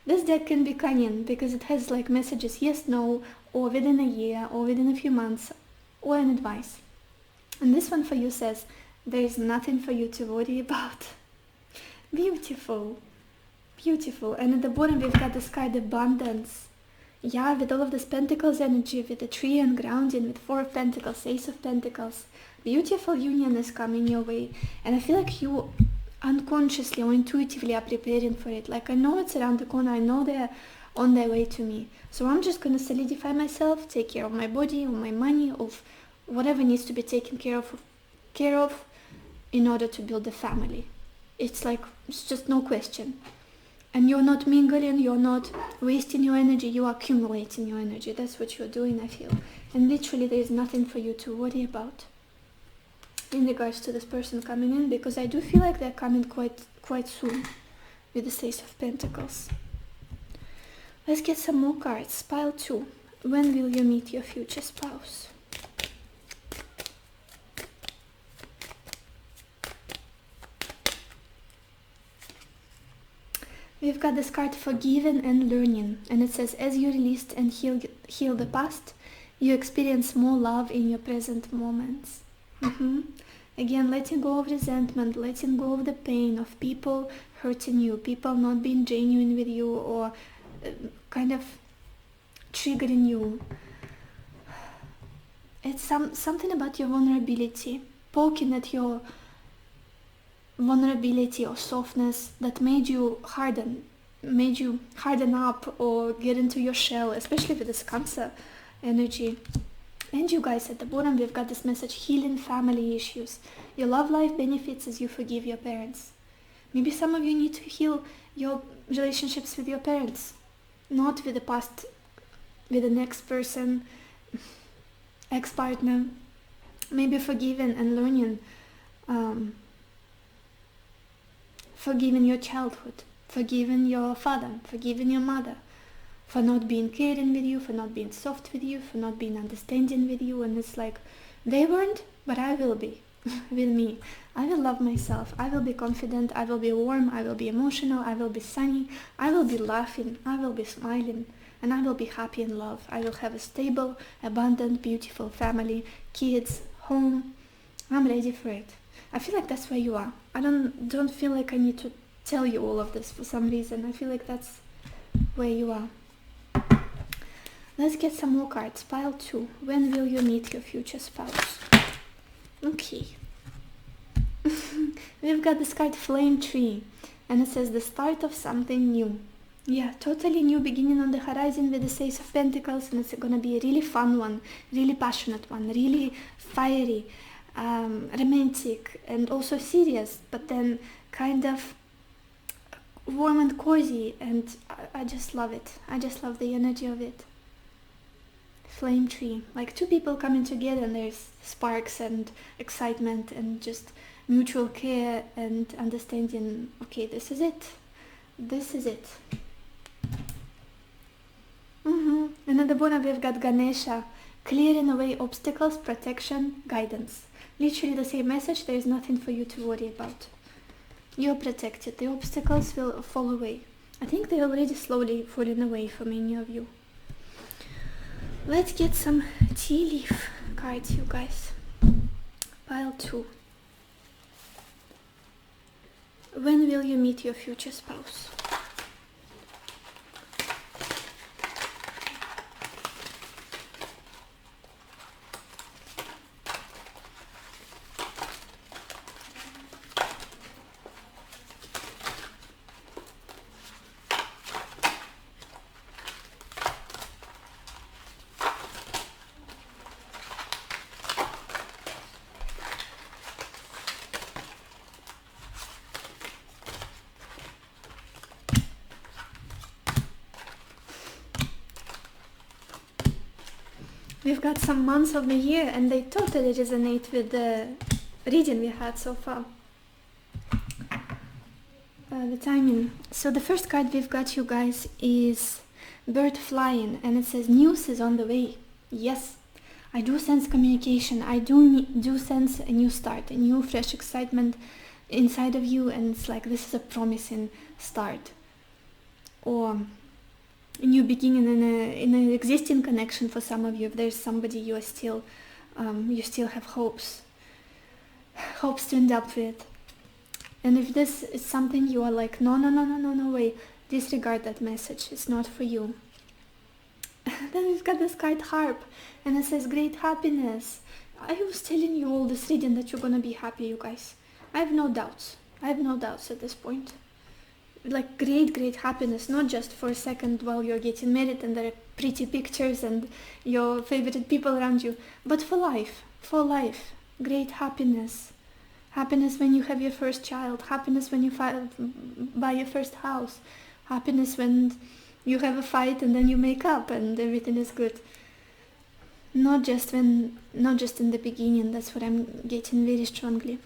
This deck can be cunning because it has like messages yes, no, or within a year, or within a few months, or an advice. And this one for you says, there is nothing for you to worry about. Beautiful. Beautiful. And at the bottom we've got this card Abundance. Yeah, with all of this Pentacles energy, with the tree and grounding, with Four of Pentacles, Ace of Pentacles. Beautiful union is coming your way. And I feel like you unconsciously or intuitively are preparing for it. Like I know it's around the corner, I know they're on their way to me. So I'm just going to solidify myself, take care of my body, of my money, of whatever needs to be taken care of in order to build a family. It's like, it's just no question. And you're not mingling, you're not wasting your energy, you are accumulating your energy. That's what you're doing, I feel. And literally there is nothing for you to worry about in regards to this person coming in, because I do feel like they're coming quite soon with the Ace of Pentacles. Let's get some more cards. Pile 2. When will you meet your future spouse? We've got this card, Forgiving and Learning, and it says, as you released and heal the past, you experience more love in your present moments. Again, letting go of resentment, letting go of the pain of people hurting you, people not being genuine with you, or kind of triggering you. It's something about your vulnerability, poking at your vulnerability or softness that made you harden up or get into your shell, especially with this Cancer energy. And you guys, at the bottom we've got this message, healing family issues. Your love life benefits as you forgive your parents. Maybe some of you need to heal your relationships with your parents, not with the past, with the next person, ex-partner. Maybe forgiving and learning, forgiving your childhood, forgiving your father, forgiving your mother, for not being caring with you, for not being soft with you, for not being understanding with you. And it's like, they weren't, but I will be with me. I will love myself, I will be confident, I will be warm, I will be emotional, I will be sunny, I will be laughing, I will be smiling, and I will be happy in love. I will have a stable, abundant, beautiful family, kids, home. I'm ready for it. I feel like that's where you are. I don't feel like I need to tell you all of this for some reason. I feel like that's where you are. Let's get some more cards. Pile 2. When will you meet your future spouse? Okay. We've got this card, Flame Tree, and it says the start of something new. Yeah, totally new beginning on the horizon with the Ace of Pentacles, and it's gonna be a really fun one, really passionate one, really fiery, romantic, and also serious, but then kind of warm and cozy, and I just love it. I just love the energy of it. Flame Tree, like two people coming together, and there's sparks and excitement and just mutual care and understanding. Okay, this is it. This is it. And at the bottom we've got Ganesha, clearing away obstacles, protection, guidance. Literally the same message. There is nothing for you to worry about. You're protected. The obstacles will fall away. I think they're already slowly falling away for many of you. Let's get some tea leaf cards, you guys. Pile 2. When will you meet your future spouse? We've got some months of the year, and they totally resonate with the reading we had so far. The timing. So the first card we've got, you guys, is Bird Flying, and it says news is on the way. Yes, I do sense communication. I do sense a new start, a new fresh excitement inside of you, and it's like this is a promising start, or a new beginning in an existing connection for some of you. If there's somebody you are still you still have hopes to end up with. And if this is something you are like, no way, disregard that message, it's not for you. Then we've got this card, Harp, and it says great happiness. I was telling you all this reading that you're gonna be happy, you guys. I have no doubts at this point. Like great happiness, not just for a second while you're getting married and there are pretty pictures and your favorite people around you, but for life. Great happiness when you have your first child, happiness when you buy your first house, Happiness when you have a fight and then you make up and everything is good. Not just in the beginning. That's what I'm getting very strongly.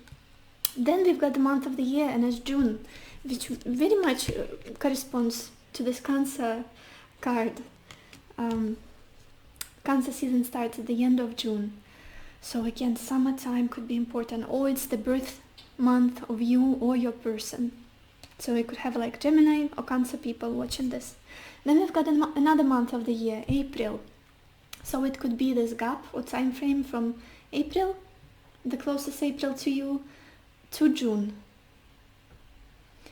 Then we've got the month of the year, and it's June, which very much corresponds to this Cancer card. Cancer season starts at the end of June. So again, summertime could be important, or it's the birth month of you or your person. So we could have like Gemini or Cancer people watching this. Then we've got another month of the year, April. So it could be this gap or time frame from April, the closest April to you, to June.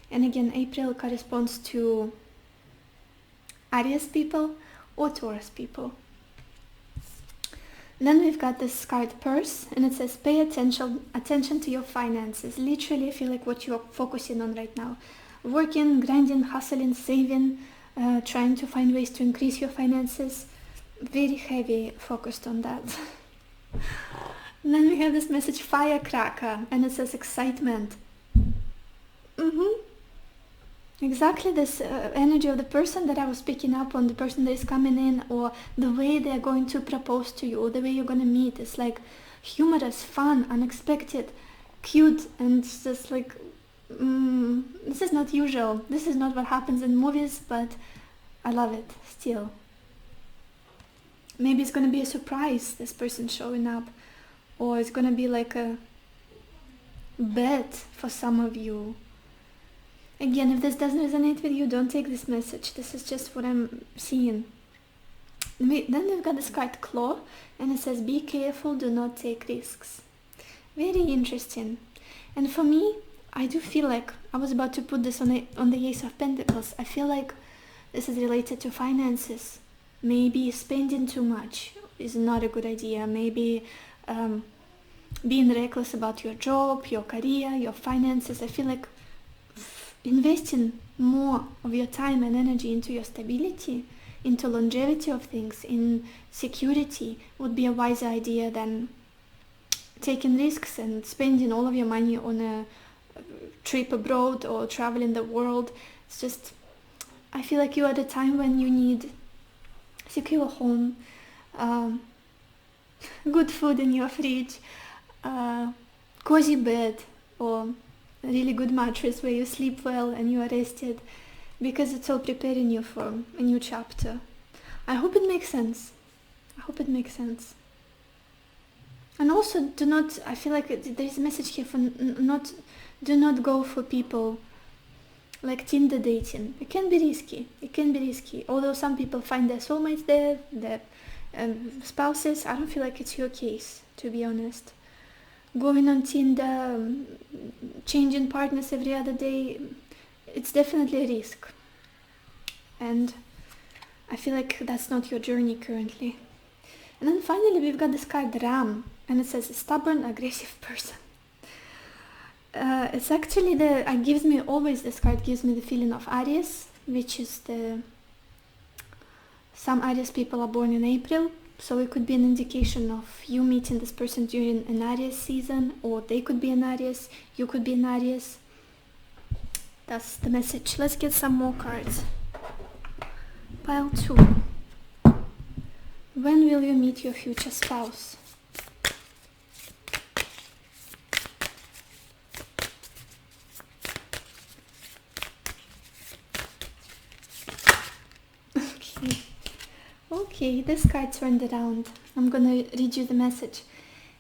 And again, April corresponds to Aries people or Taurus people. Then we've got this card Purse, and it says pay attention to your finances. Literally, I feel like what you're focusing on right now. Working, grinding, hustling, saving, trying to find ways to increase your finances. Very heavy focused on that. And then we have this message Firecracker, and it says excitement. Exactly this energy of the person that I was picking up on, the person that is coming in, or the way they are going to propose to you, or the way you're going to meet. It's like humorous, fun, unexpected, cute, and it's just like, this is not usual. This is not what happens in movies, but I love it still. Maybe it's going to be a surprise, this person showing up, or it's going to be like a bet for some of you. Again, if this doesn't resonate with you, don't take this message. This is just what I'm seeing. Then we've got this card Claw, and it says be careful, do not take risks. Very interesting. And for me, I do feel like I was about to put this on the Ace of Pentacles. I feel like this is related to finances. Maybe spending too much is not a good idea. Maybe being reckless about your job, your career, your finances. I feel like investing more of your time and energy into your stability, into longevity of things, in security would be a wiser idea than taking risks and spending all of your money on a trip abroad or traveling the world. It's just, I feel like you're at a time when you need secure home, good food in your fridge, cozy bed, or a really good mattress where you sleep well and you are rested, because it's all preparing you for a new chapter. I hope it makes sense. And also, do not, I feel like there's a message here for do not go for people like Tinder dating. It can be risky. Although some people find their soulmates there, their spouses. I don't feel like it's your case, to be honest. Going on Tinder, changing partners every other day, it's definitely a risk. And I feel like that's not your journey currently. And then finally we've got this card Ram, and it says stubborn, aggressive person. It's actually this card gives me the feeling of Aries, which is some Aries people are born in April. So it could be an indication of you meeting this person during an Aries season, or they could be an Aries, you could be an Aries. That's the message. Let's get some more cards. Pile 2. When will you meet your future spouse? Okay, this card turned around. I'm gonna read you the message.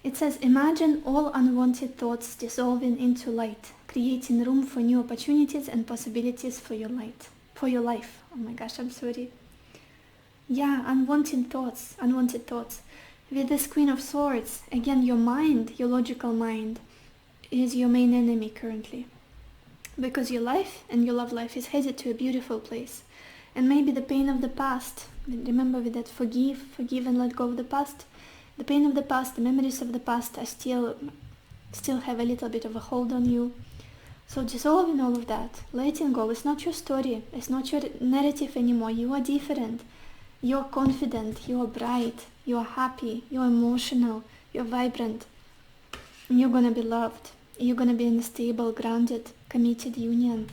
It says, imagine all unwanted thoughts dissolving into light, creating room for new opportunities and possibilities for your life. Oh my gosh, I'm sorry. Yeah, unwanted thoughts. With this Queen of Swords, again, your mind, your logical mind, is your main enemy currently. Because your life and your love life is headed to a beautiful place. And maybe the pain of the past, remember with that forgive and let go of the past, the pain of the past, the memories of the past are still have a little bit of a hold on you. So dissolving all of that, letting go. It's not your story, it's not your narrative anymore. You are different, you're confident, you're bright, you're happy, you're emotional, you're vibrant, and you're gonna be loved. You're gonna be in a stable, grounded, committed union.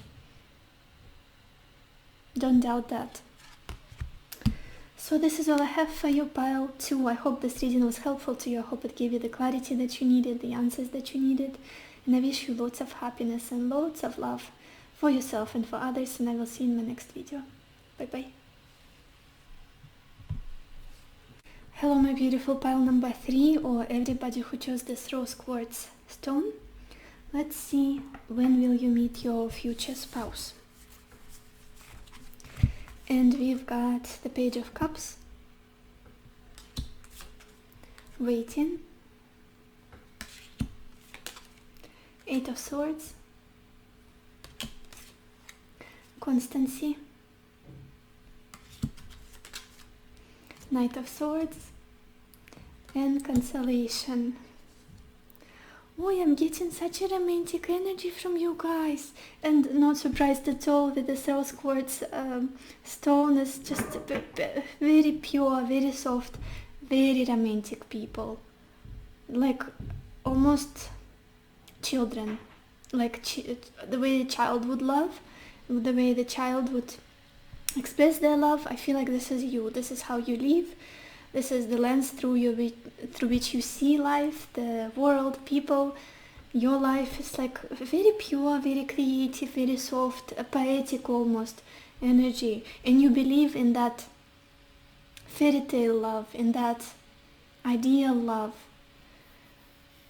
Don't doubt that. So this is all I have for you, pile 2. I hope this reading was helpful to you. I hope it gave you the clarity that you needed, the answers that you needed. And I wish you lots of happiness and lots of love for yourself and for others. And I will see you in my next video. Bye-bye. Hello, my beautiful pile number 3, or everybody who chose this rose quartz stone. Let's see, when will you meet your future spouse? And we've got the Page of Cups, waiting, 8 of Swords, constancy, Knight of Swords, and consolation. Oh, I'm getting such a romantic energy from you guys, and not surprised at all with this rose quartz stone. Is just very pure, very soft, very romantic people, like almost children, like the way a child would love, the way the child would express their love. I feel like this is you. This is how you live. This is the lens through which you see life, the world, people. Your life is like very pure, very creative, very soft, poetic almost energy. And you believe in that fairy tale love, in that ideal love.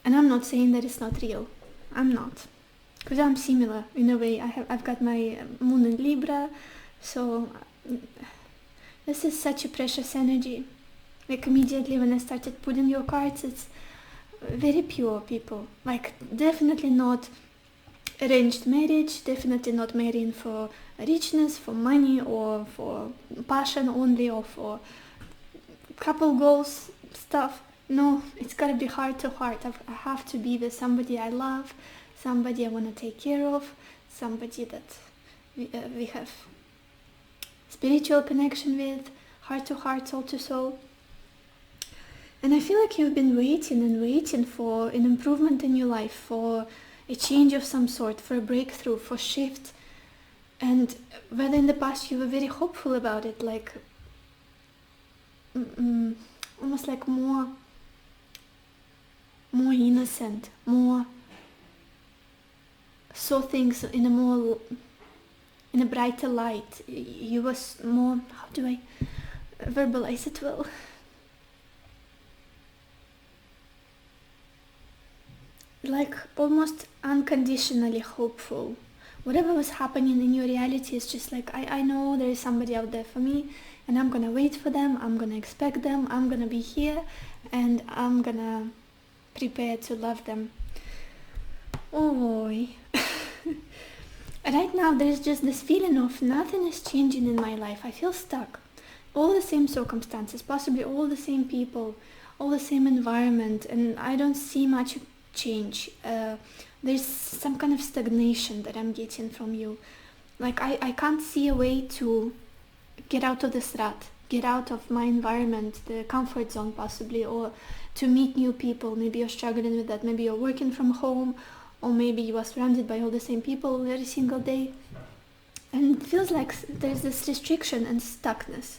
And I'm not saying that it's not real. I'm not. Because I'm similar in a way. I've got my moon in Libra. So this is such a precious energy. Like immediately when I started putting your cards, it's very pure people. Like definitely not arranged marriage, definitely not marrying for richness, for money, or for passion only, or for couple goals stuff. No, it's gotta be heart to heart. I have to be with somebody I love, somebody I want to take care of, somebody that we have spiritual connection with, heart to heart, soul to soul. And I feel like you've been waiting and waiting for an improvement in your life, for a change of some sort, for a breakthrough, for shift. And whether in the past you were very hopeful about it, like almost like more innocent, more saw things in a brighter light. You was more, how do I verbalize it well? Like almost unconditionally hopeful. Whatever was happening in your reality is just like, I know there is somebody out there for me, and I'm gonna wait for them, I'm gonna expect them, I'm gonna be here, and I'm gonna prepare to love them. Oh boy. Right now there's just this feeling of nothing is changing in my life. I feel stuck. All the same circumstances, possibly all the same people, all the same environment, and I don't see much change. There's some kind of stagnation that I'm getting from you. Like I can't see a way to get out of this rut, get out of my environment, the comfort zone possibly, or to meet new people. Maybe you're struggling with that. Maybe you're working from home, or maybe you are surrounded by all the same people every single day. And it feels like there's this restriction and stuckness,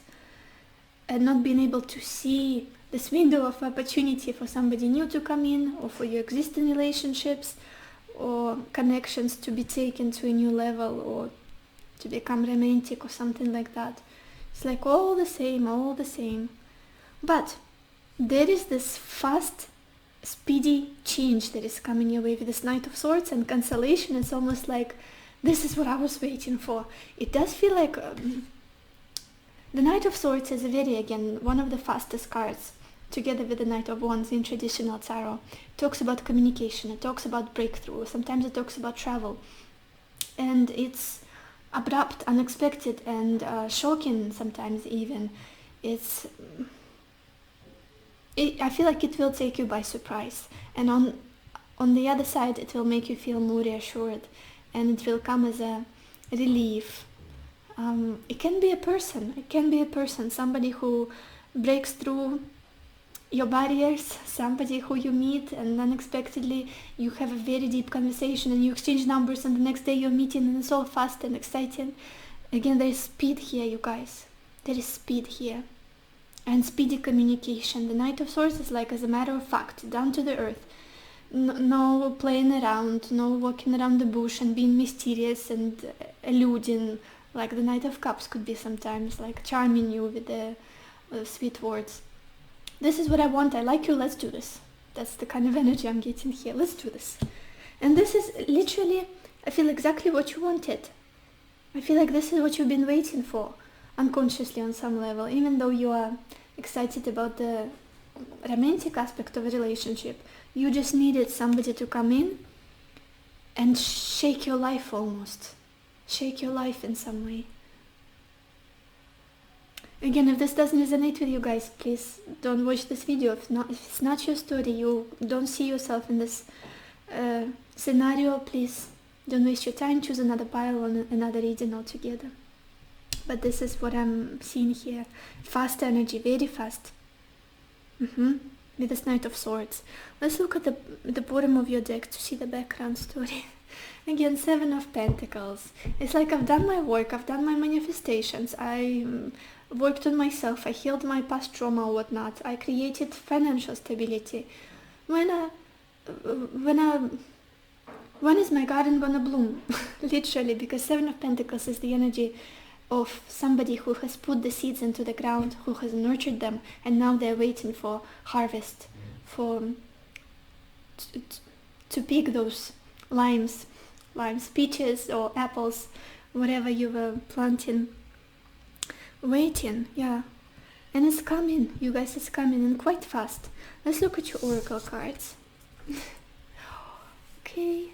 and not being able to see this window of opportunity for somebody new to come in, or for your existing relationships or connections to be taken to a new level, or to become romantic or something like that. It's like all the same. But there is this fast, speedy change that is coming your way with this Knight of Swords and consolation. It's almost like this is what I was waiting for. It does feel like the Knight of Swords is again, one of the fastest cards, together with the Knight of Wands in traditional tarot. It talks about communication, it talks about breakthrough, sometimes it talks about travel. And it's abrupt, unexpected, and shocking sometimes even. I feel like it will take you by surprise. And on the other side, it will make you feel more reassured, and it will come as a relief. It can be a person, somebody who breaks through your barriers, somebody who you meet and unexpectedly you have a very deep conversation and you exchange numbers, and the next day you're meeting, and it's all fast and exciting. Again, there is speed here, you guys. There is speed here. And speedy communication. The Knight of Swords is like, as a matter of fact, down to the earth. No playing around, no walking around the bush and being mysterious and eluding, like the Knight of Cups could be sometimes, like charming you with the sweet words. This is what I want, I like you, let's do this. That's the kind of energy I'm getting here, let's do this. And this is literally, I feel exactly what you wanted. I feel like this is what you've been waiting for, unconsciously on some level, even though you are excited about the romantic aspect of a relationship. You just needed somebody to come in and shake your life almost. Shake your life in some way. Again, if this doesn't resonate with you guys, please don't watch this video. If it's not your story, you don't see yourself in this scenario, please don't waste your time. Choose another pile or another reading altogether. But this is what I'm seeing here. Fast energy, very fast. With this Knight of Swords. Let's look at the bottom of your deck to see the background story. Again, Seven of Pentacles. It's like I've done my work, I've done my manifestations, I worked on myself, I healed my past trauma or whatnot, I created financial stability. When is my garden gonna bloom? Literally, because Seven of Pentacles is the energy of somebody who has put the seeds into the ground, who has nurtured them, and now they're waiting for harvest, to pick those limes, peaches or apples, whatever you were planting, waiting, yeah. And it's coming, you guys, it's coming, and quite fast. Let's look at your oracle cards. Okay.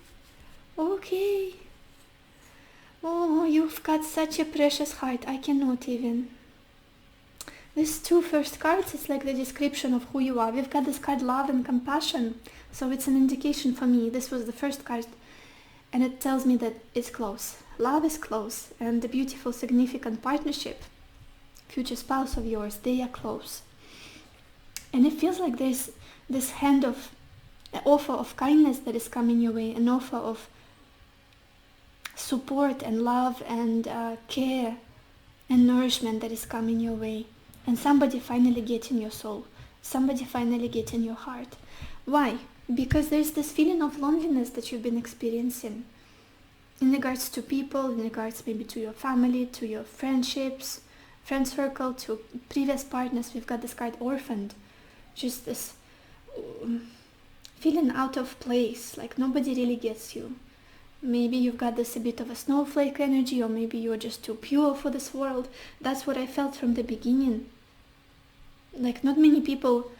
Oh, you've got such a precious heart, I cannot even. These two first cards, it's like the description of who you are. We've got this card, Love and Compassion, so it's an indication for me. This was the first card, and it tells me that it's close. Love is close, and the beautiful, significant partnership, future spouse of yours, they are close. And it feels like there's this hand of, an offer of kindness that is coming your way, an offer of support and love and care and nourishment that is coming your way, and somebody finally getting your soul, somebody finally getting your heart. Why? Because there's this feeling of loneliness that you've been experiencing in regards to people, in regards maybe to your family, to your friendships, friend circle, to previous partners. We've got this card, Orphaned, just this feeling out of place, like nobody really gets you. Maybe you've got this a bit of a snowflake energy, or maybe you're just too pure for this world. That's what I felt from the beginning. Like, not many people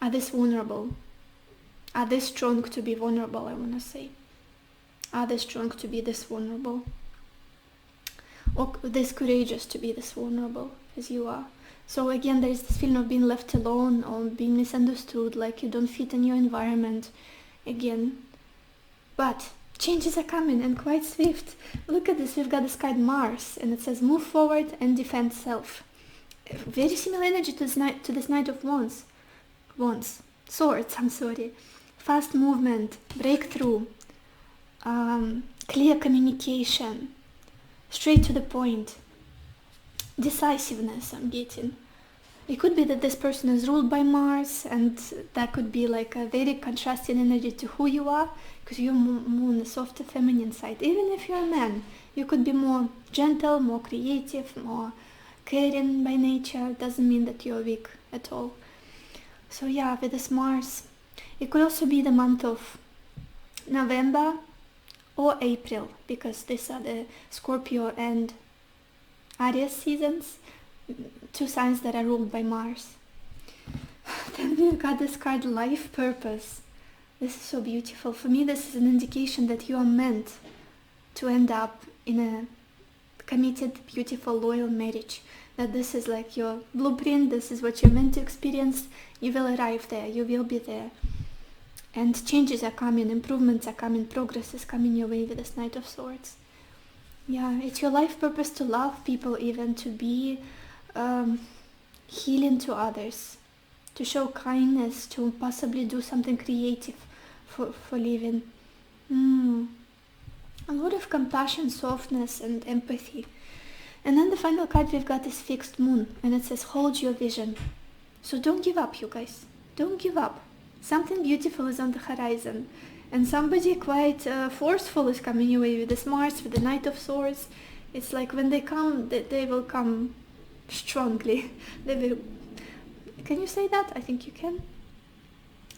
are this vulnerable, are this strong to be vulnerable, I want to say. Are they strong to be this vulnerable? Or this courageous to be this vulnerable as you are. So again, there is this feeling of being left alone or being misunderstood, like you don't fit in your environment. Again, but changes are coming, and quite swift. Look at this, we've got this card Mars, and it says move forward and defend self. Very similar energy to this Knight of Swords, I'm sorry. Fast movement, breakthrough, clear communication, straight to the point, decisiveness I'm getting. It could be that this person is ruled by Mars, and that could be like a very contrasting energy to who you are, because you're more on the softer feminine side. Even if you're a man, you could be more gentle, more creative, more caring by nature. It doesn't mean that you're weak at all. So yeah, with this Mars, it could also be the month of November or April, because these are the Scorpio and Aries seasons, two signs that are ruled by Mars. Then we've got this card, Life Purpose. This is so beautiful. For me, this is an indication that you are meant to end up in a committed, beautiful, loyal marriage. That this is like your blueprint, this is what you're meant to experience. You will arrive there, you will be there. And changes are coming, improvements are coming, progress is coming your way with this Knight of Swords. Yeah, it's your life purpose to love people, even to be healing to others, to show kindness, to possibly do something creative for living. A lot of compassion, softness, and empathy. And then the final card we've got is fixed moon, and it says hold your vision. So don't give up, you guys. Don't give up. Something beautiful is on the horizon, and somebody quite forceful is coming your way with this Mars, with the Knight of Swords. It's like when they come, they will come strongly. They will. Can you say that? I think you can.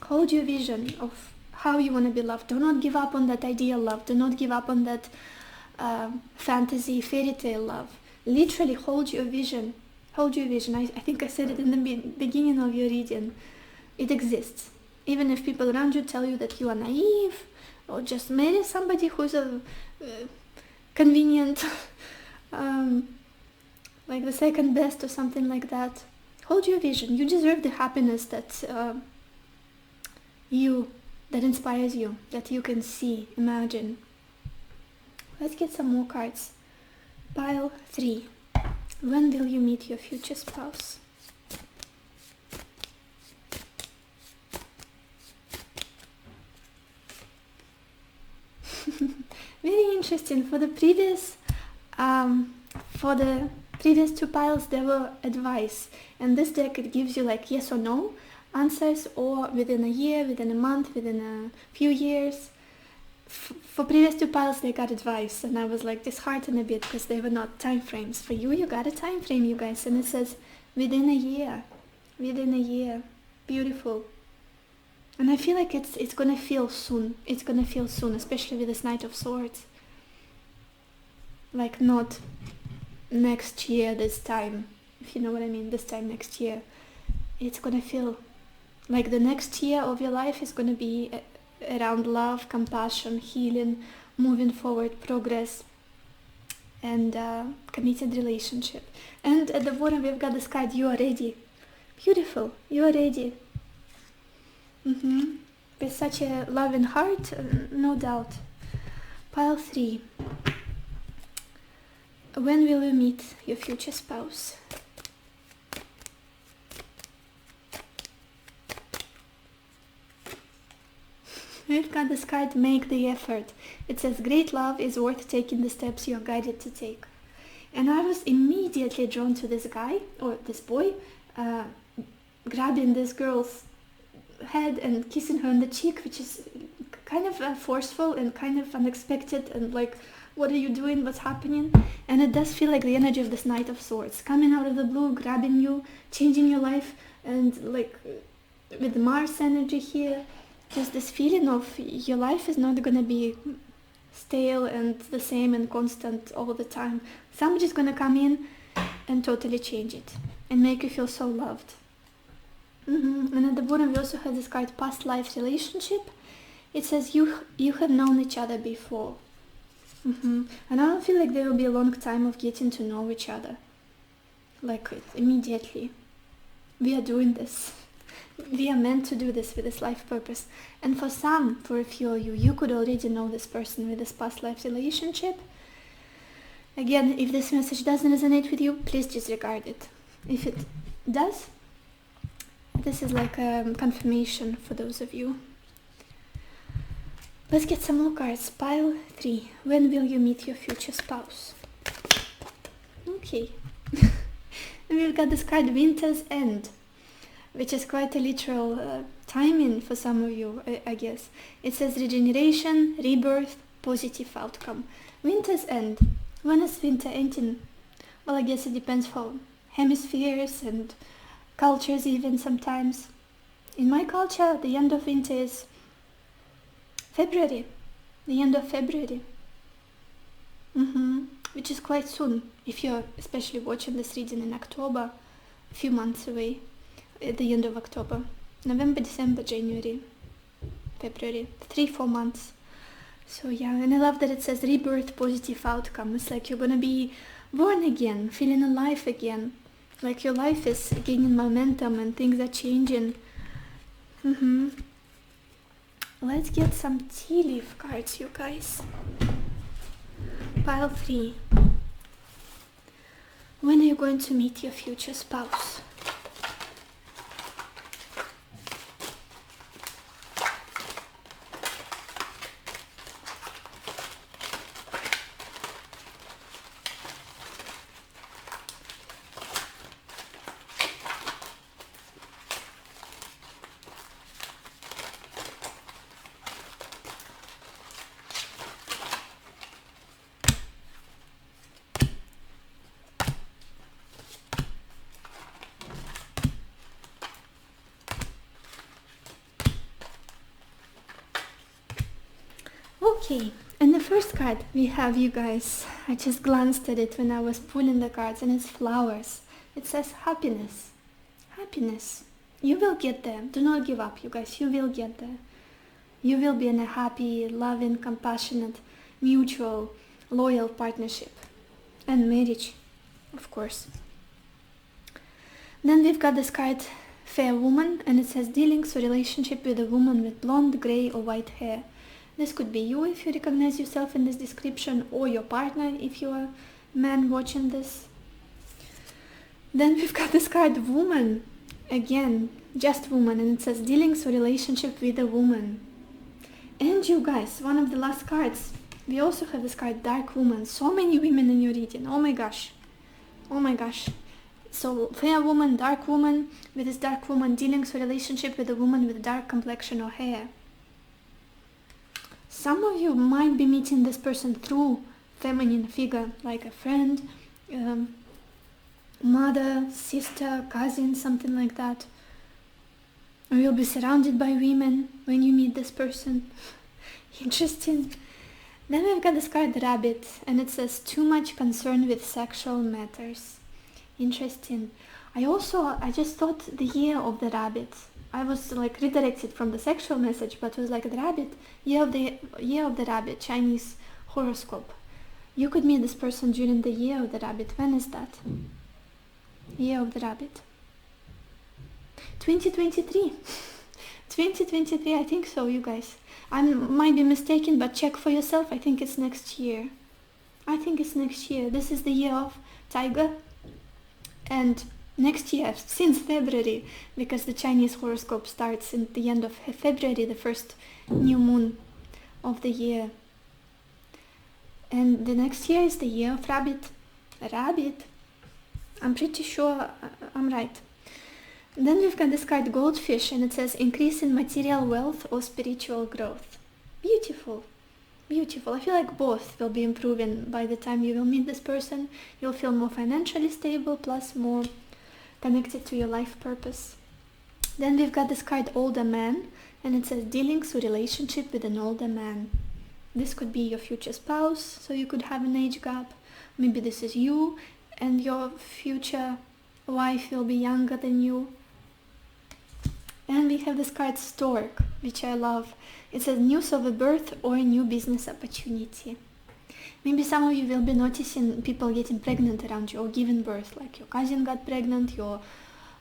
Hold your vision of how you want to be loved. Do not give up on that ideal love. Do not give up on that fantasy, fairy tale love. Literally hold your vision. Hold your vision. I think I said it in the beginning of your reading. It exists. Even if people around you tell you that you are naive, or just marry somebody who's a convenient, like the second best or something like that. Hold your vision. You deserve the happiness that that inspires you, that you can see, imagine. Let's get some more cards. Pile 3. When will you meet your future spouse? Very interesting. For the previous two piles, there were advice, and this deck, it gives you like yes or no answers, or within a year, within a month, within a few years. For previous two piles, they got advice, and I was like disheartened a bit because they were not time frames. For you, you got a time frame, you guys, and it says within a year. Within a year. Beautiful. And I feel like it's gonna feel soon. It's gonna feel soon, especially with this Knight of Swords. Like not next year this time, if you know what I mean, this time next year. It's gonna feel like the next year of your life is gonna be around love, compassion, healing, moving forward, progress, and committed relationship. And at the bottom we've got this card, you are ready. Beautiful, you are ready. With such a loving heart, no doubt. Pile 3. When will you meet your future spouse? We've got this card, make the effort. It says great love is worth taking the steps you're guided to take. And I was immediately drawn to this guy, or this boy, grabbing this girl's head and kissing her on the cheek, which is kind of forceful and kind of unexpected, and like, what are you doing, what's happening? And it does feel like the energy of this Knight of Swords coming out of the blue, grabbing you, changing your life, and like with the Mars energy here, just this feeling of your life is not gonna be stale and the same and constant all the time. Somebody's gonna come in and totally change it and make you feel so loved. And at the bottom we also have this card, past life relationship. It says you have known each other before. And I don't feel like there will be a long time of getting to know each other. Like immediately. We are doing this. We are meant to do this with this life purpose. And for a few of you, you could already know this person with this past life relationship. Again, if this message doesn't resonate with you, please disregard it. If it does, this is like a confirmation for those of you. Let's get some more cards. Pile 3. When will you meet your future spouse? Okay. And we've got this card, Winter's End, which is quite a literal timing for some of you, I guess. It says regeneration, rebirth, positive outcome. Winter's End. When is winter ending? Well, I guess it depends for hemispheres and cultures even sometimes. In my culture, the end of winter is February. The end of February. Which is quite soon, if you're especially watching this reading in October, a few months away. At the end of October, November, December, January, February, 3-4 months. So yeah, and I love that it says rebirth, positive outcome. It's like you're gonna be born again, feeling alive again, like your life is gaining momentum and things are changing. Let's get some tea leaf cards, you guys. Pile 3. When are you going to meet your future spouse? Okay, and the first card we have, you guys, I just glanced at it when I was pulling the cards, and it's flowers. It says happiness. Happiness. You will get there. Do not give up, you guys. You will get there. You will be in a happy, loving, compassionate, mutual, loyal partnership. And marriage, of course. Then we've got this card, Fair Woman, and it says dealings or relationship with a woman with blonde, grey or white hair. This could be you if you recognize yourself in this description, or your partner if you're a man watching this. Then we've got this card, Woman. Again, just woman, and it says dealings or relationship with a woman. And you guys, one of the last cards, we also have this card, Dark Woman. So many women in your reading. Oh my gosh. Oh my gosh. So fair woman, dark woman, with this dark woman, dealings or relationship with a woman with dark complexion or hair. Some of you might be meeting this person through feminine figure, like a friend, mother, sister, cousin, something like that. Or you'll be surrounded by women when you meet this person. Interesting. Then we've got this card, Rabbit, and it says too much concern with sexual matters. Interesting. I just thought the year of the rabbit. I was like redirected from the sexual message, but it was like the rabbit, year of the rabbit, Chinese horoscope. You could meet this person during the year of the rabbit. When is that? Year of the rabbit. 2023. 2023, I think so, you guys. I might be mistaken, but check for yourself. I think it's next year. I think it's next year. This is the year of Tiger. And next year, since February, because the Chinese horoscope starts in the end of February, the first new moon of the year. And the next year is the year of Rabbit. Rabbit. I'm pretty sure I'm right. Then we've got this card, Goldfish, and it says increase in material wealth or spiritual growth. Beautiful. Beautiful. I feel like both will be improving by the time you will meet this person. You'll feel more financially stable, plus more connected to your life purpose. Then we've got this card, Older Man, and it says dealings or relationship with an older man. This could be your future spouse, so you could have an age gap. Maybe this is you and your future wife will be younger than you. And we have this card, Stork, which I love. It says news of a birth or a new business opportunity. Maybe some of you will be noticing people getting pregnant around you or giving birth, like your cousin got pregnant, your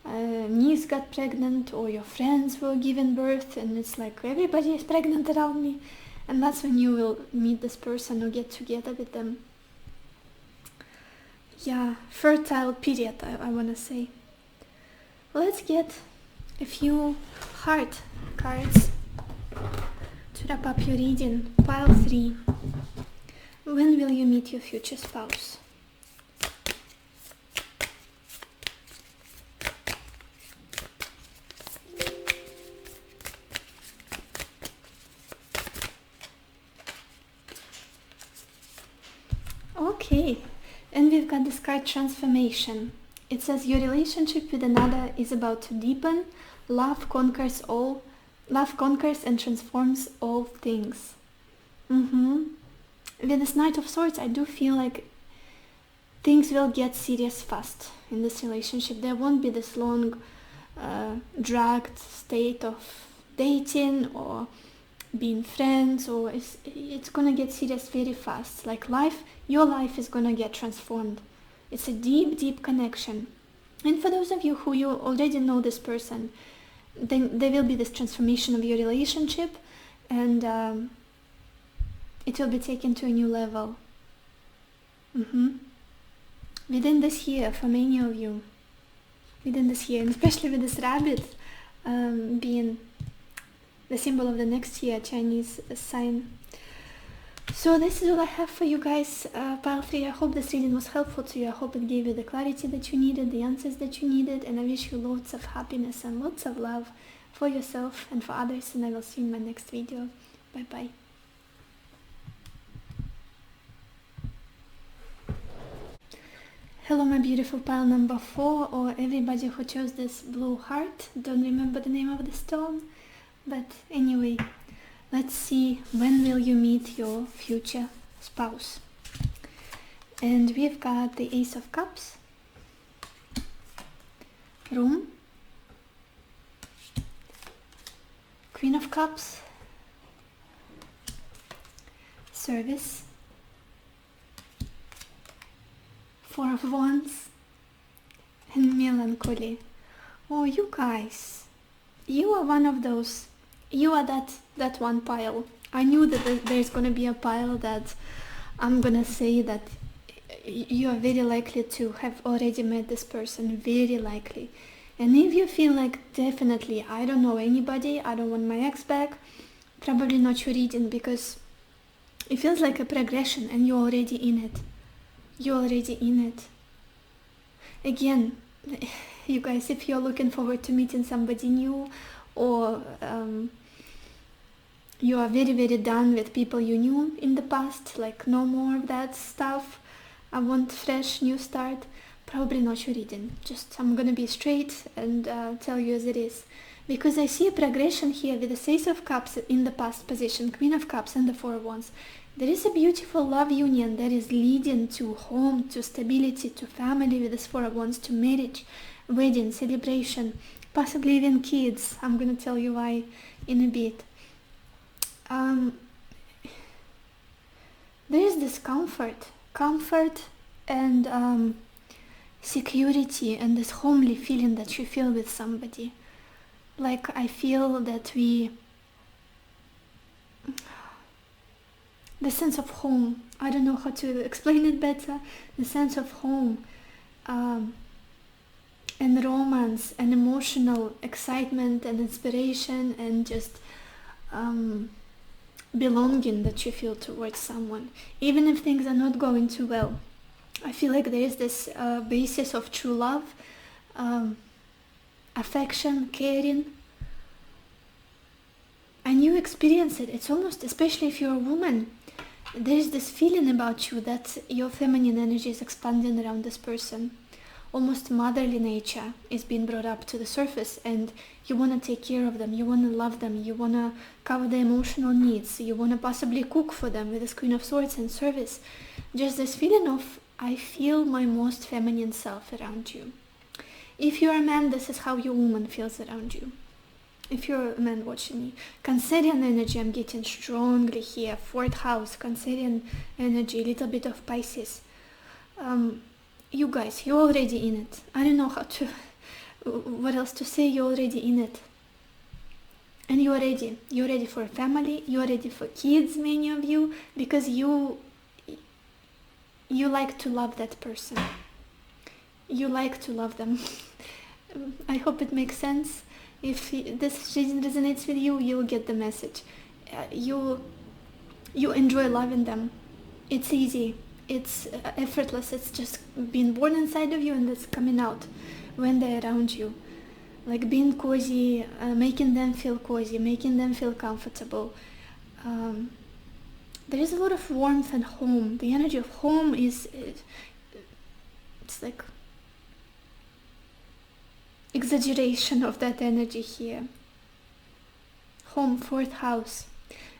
niece got pregnant, or your friends were giving birth, and it's like everybody is pregnant around me. And that's when you will meet this person or get together with them. Yeah, fertile period, I want to say. Let's get a few heart cards to wrap up your reading. Pile 3. When will you meet your future spouse? Okay, and we've got this card, Transformation. It says your relationship with another is about to deepen. Love conquers and transforms all things. With this Knight of Swords, I do feel like things will get serious fast in this relationship. There won't be this long, dragged state of dating or being friends, or it's gonna get serious very fast. Like your life is gonna get transformed. It's a deep, deep connection. And for those of you who you already know this person, then there will be this transformation of your relationship, and it will be taken to a new level. Within this year, for many of you, within this year, and especially with this rabbit being the symbol of the next year, Chinese sign. So this is all I have for you guys, pile 3. I hope this reading was helpful to you. I hope it gave you the clarity that you needed, the answers that you needed, and I wish you lots of happiness and lots of love for yourself and for others, and I will see you in my next video. Bye bye. Hello my beautiful pile number 4, or everybody who chose this blue heart. Don't remember the name of the stone, but anyway, Let's see, when will you meet your future spouse? And we've got the Ace of Cups, Room, Queen of Cups, Service, Four of Wands, and Melancholy. Oh, you guys, you are one of those, you are that one pile. I knew that there's gonna be a pile that I'm gonna say that you are very likely to have already met this person, very likely. And if you feel like definitely I don't know anybody, I don't want my ex back, probably not your reading, because it feels like a progression and you're already in it. You're already in it. Again, you guys, if you're looking forward to meeting somebody new, or you are very, very done with people you knew in the past, like no more of that stuff, I want fresh new start, probably not your reading. Just, I'm gonna be straight and tell you as it is. Because I see a progression here with the Ace of Cups in the past position, Queen of Cups and the Four of Wands. There is a beautiful love union that is leading to home, to stability, to family with this Four of Wands, to marriage, wedding, celebration, possibly even kids. I'm gonna tell you why in a bit. There is this comfort and security, and this homely feeling that you feel with somebody. Like, I feel that the sense of home, I don't know how to explain it better, the sense of home, and romance and emotional excitement and inspiration and just belonging that you feel towards someone, even if things are not going too well. I feel like there is this basis of true love, affection, caring, and you experience it. It's almost, especially if you're a woman, there's this feeling about you that your feminine energy is expanding around this person. Almost motherly nature is being brought up to the surface, and you want to take care of them, you want to love them, you want to cover their emotional needs, you want to possibly cook for them with this Queen of Swords and service. Just this feeling of, I feel my most feminine self around you. If you're a man, this is how your woman feels around you. If you're a man watching me, Cancerian energy I'm getting strongly here. Fourth house, Cancerian energy, a little bit of Pisces. You guys, you're already in it. I don't know what else to say. You're already in it. And you're ready. You're ready for a family. You're ready for kids, many of you, because you like to love that person. You like to love them. I hope it makes sense. If this reading resonates with you, you'll get the message. You enjoy loving them. It's easy. It's effortless. It's just being born inside of you and it's coming out when they're around you. Like being cozy, making them feel cozy, making them feel comfortable. There is a lot of warmth and home. The energy of home it's like exaggeration of that energy here. Home, fourth house.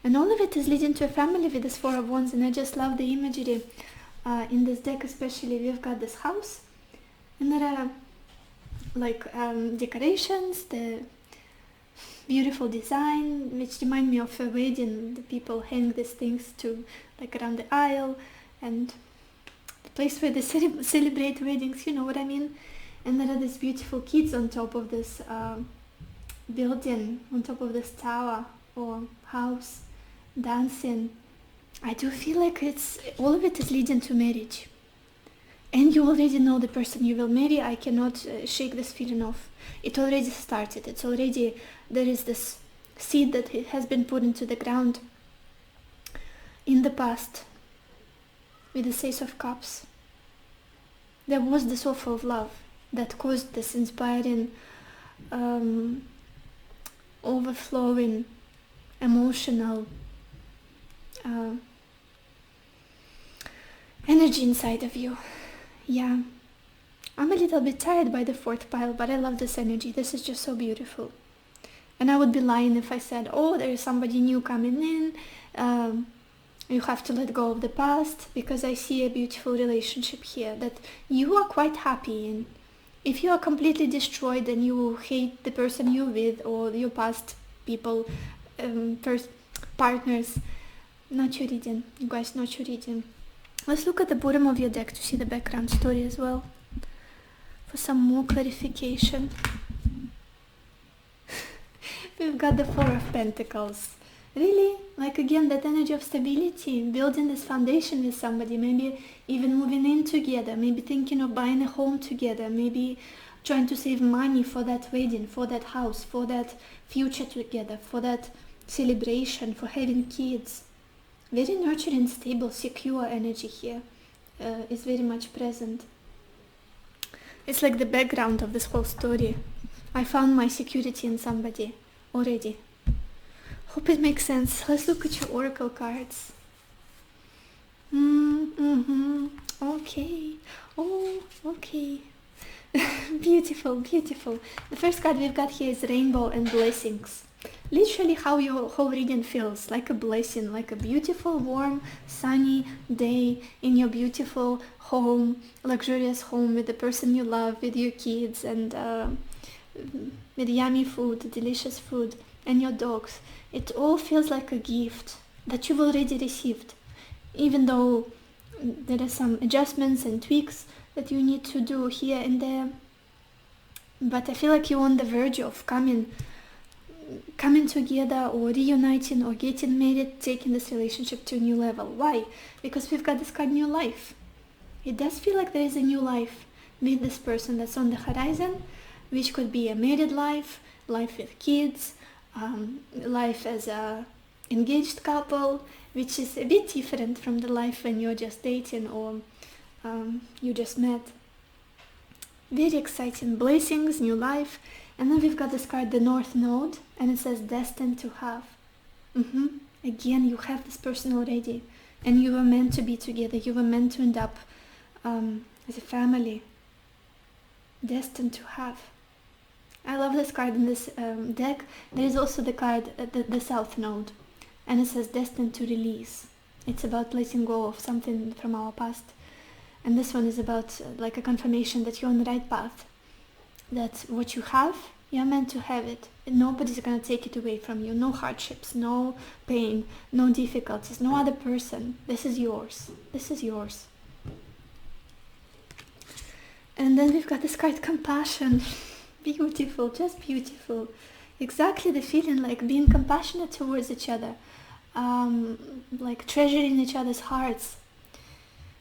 And all of it is leading to a family with this Four of Wands, and I just love the imagery. In this deck especially, we've got this house, and there are like decorations, the beautiful design, which remind me of a wedding. The people hang these things to like around the aisle, and the place where they celebrate weddings, you know what I mean? And there are these beautiful kids on top of this building, on top of this tower or house, dancing. I do feel like all of it is leading to marriage. And you already know the person you will marry. I cannot shake this feeling off. It already started. It's already, there is this seed that has been put into the ground in the past with the Ace of Cups. There was this offer of love that caused this inspiring, overflowing, emotional energy inside of you. Yeah, I'm a little bit tired by the fourth pile, but I love this energy. This is just so beautiful. And I would be lying if I said, oh, there is somebody new coming in, you have to let go of the past, because I see a beautiful relationship here that you are quite happy in. If you are completely destroyed and you hate the person you're with or your past people, partners, not your reading, you guys, not your reading. Let's look at the bottom of your deck to see the background story as well, for some more clarification. We've got the Four of Pentacles. Really, like again, that energy of stability, building this foundation with somebody, maybe even moving in together, maybe thinking of buying a home together, maybe trying to save money for that wedding, for that house, for that future together, for that celebration, for having kids. Very nurturing, stable, secure energy here is very much present. It's like the background of this whole story. I found my security in somebody already. Hope it makes sense. Let's look at your oracle cards. Okay. Oh, okay. Beautiful, beautiful. The first card we've got here is Rainbow and Blessings. Literally how your whole reading feels, like a blessing, like a beautiful, warm, sunny day in your beautiful home, luxurious home with the person you love, with your kids, and with yummy food, delicious food, and your dogs. It all feels like a gift that you've already received, even though there are some adjustments and tweaks that you need to do here and there. But I feel like you're on the verge of coming together or reuniting or getting married, taking this relationship to a new level. Why? Because we've got this card, new life. It does feel like there is a new life with this person that's on the horizon, which could be a married life, life with kids, life as a engaged couple, which is a bit different from the life when you're just dating or you just met. Very exciting, blessings, new life. And then we've got this card, the North Node, and it says destined to have. Again, you have this person already, and you were meant to be together. You were meant to end up as a family. Destined to have. I love this card in this deck. There is also the card, the South Node, and it says destined to release. It's about letting go of something from our past. And this one is about like a confirmation that you're on the right path. That what you have, you're meant to have it. Nobody's going to take it away from you. No hardships, no pain, no difficulties, no other person. This is yours. This is yours. And then we've got this card, compassion. Beautiful, just beautiful. Exactly the feeling, like being compassionate towards each other. Like treasuring each other's hearts.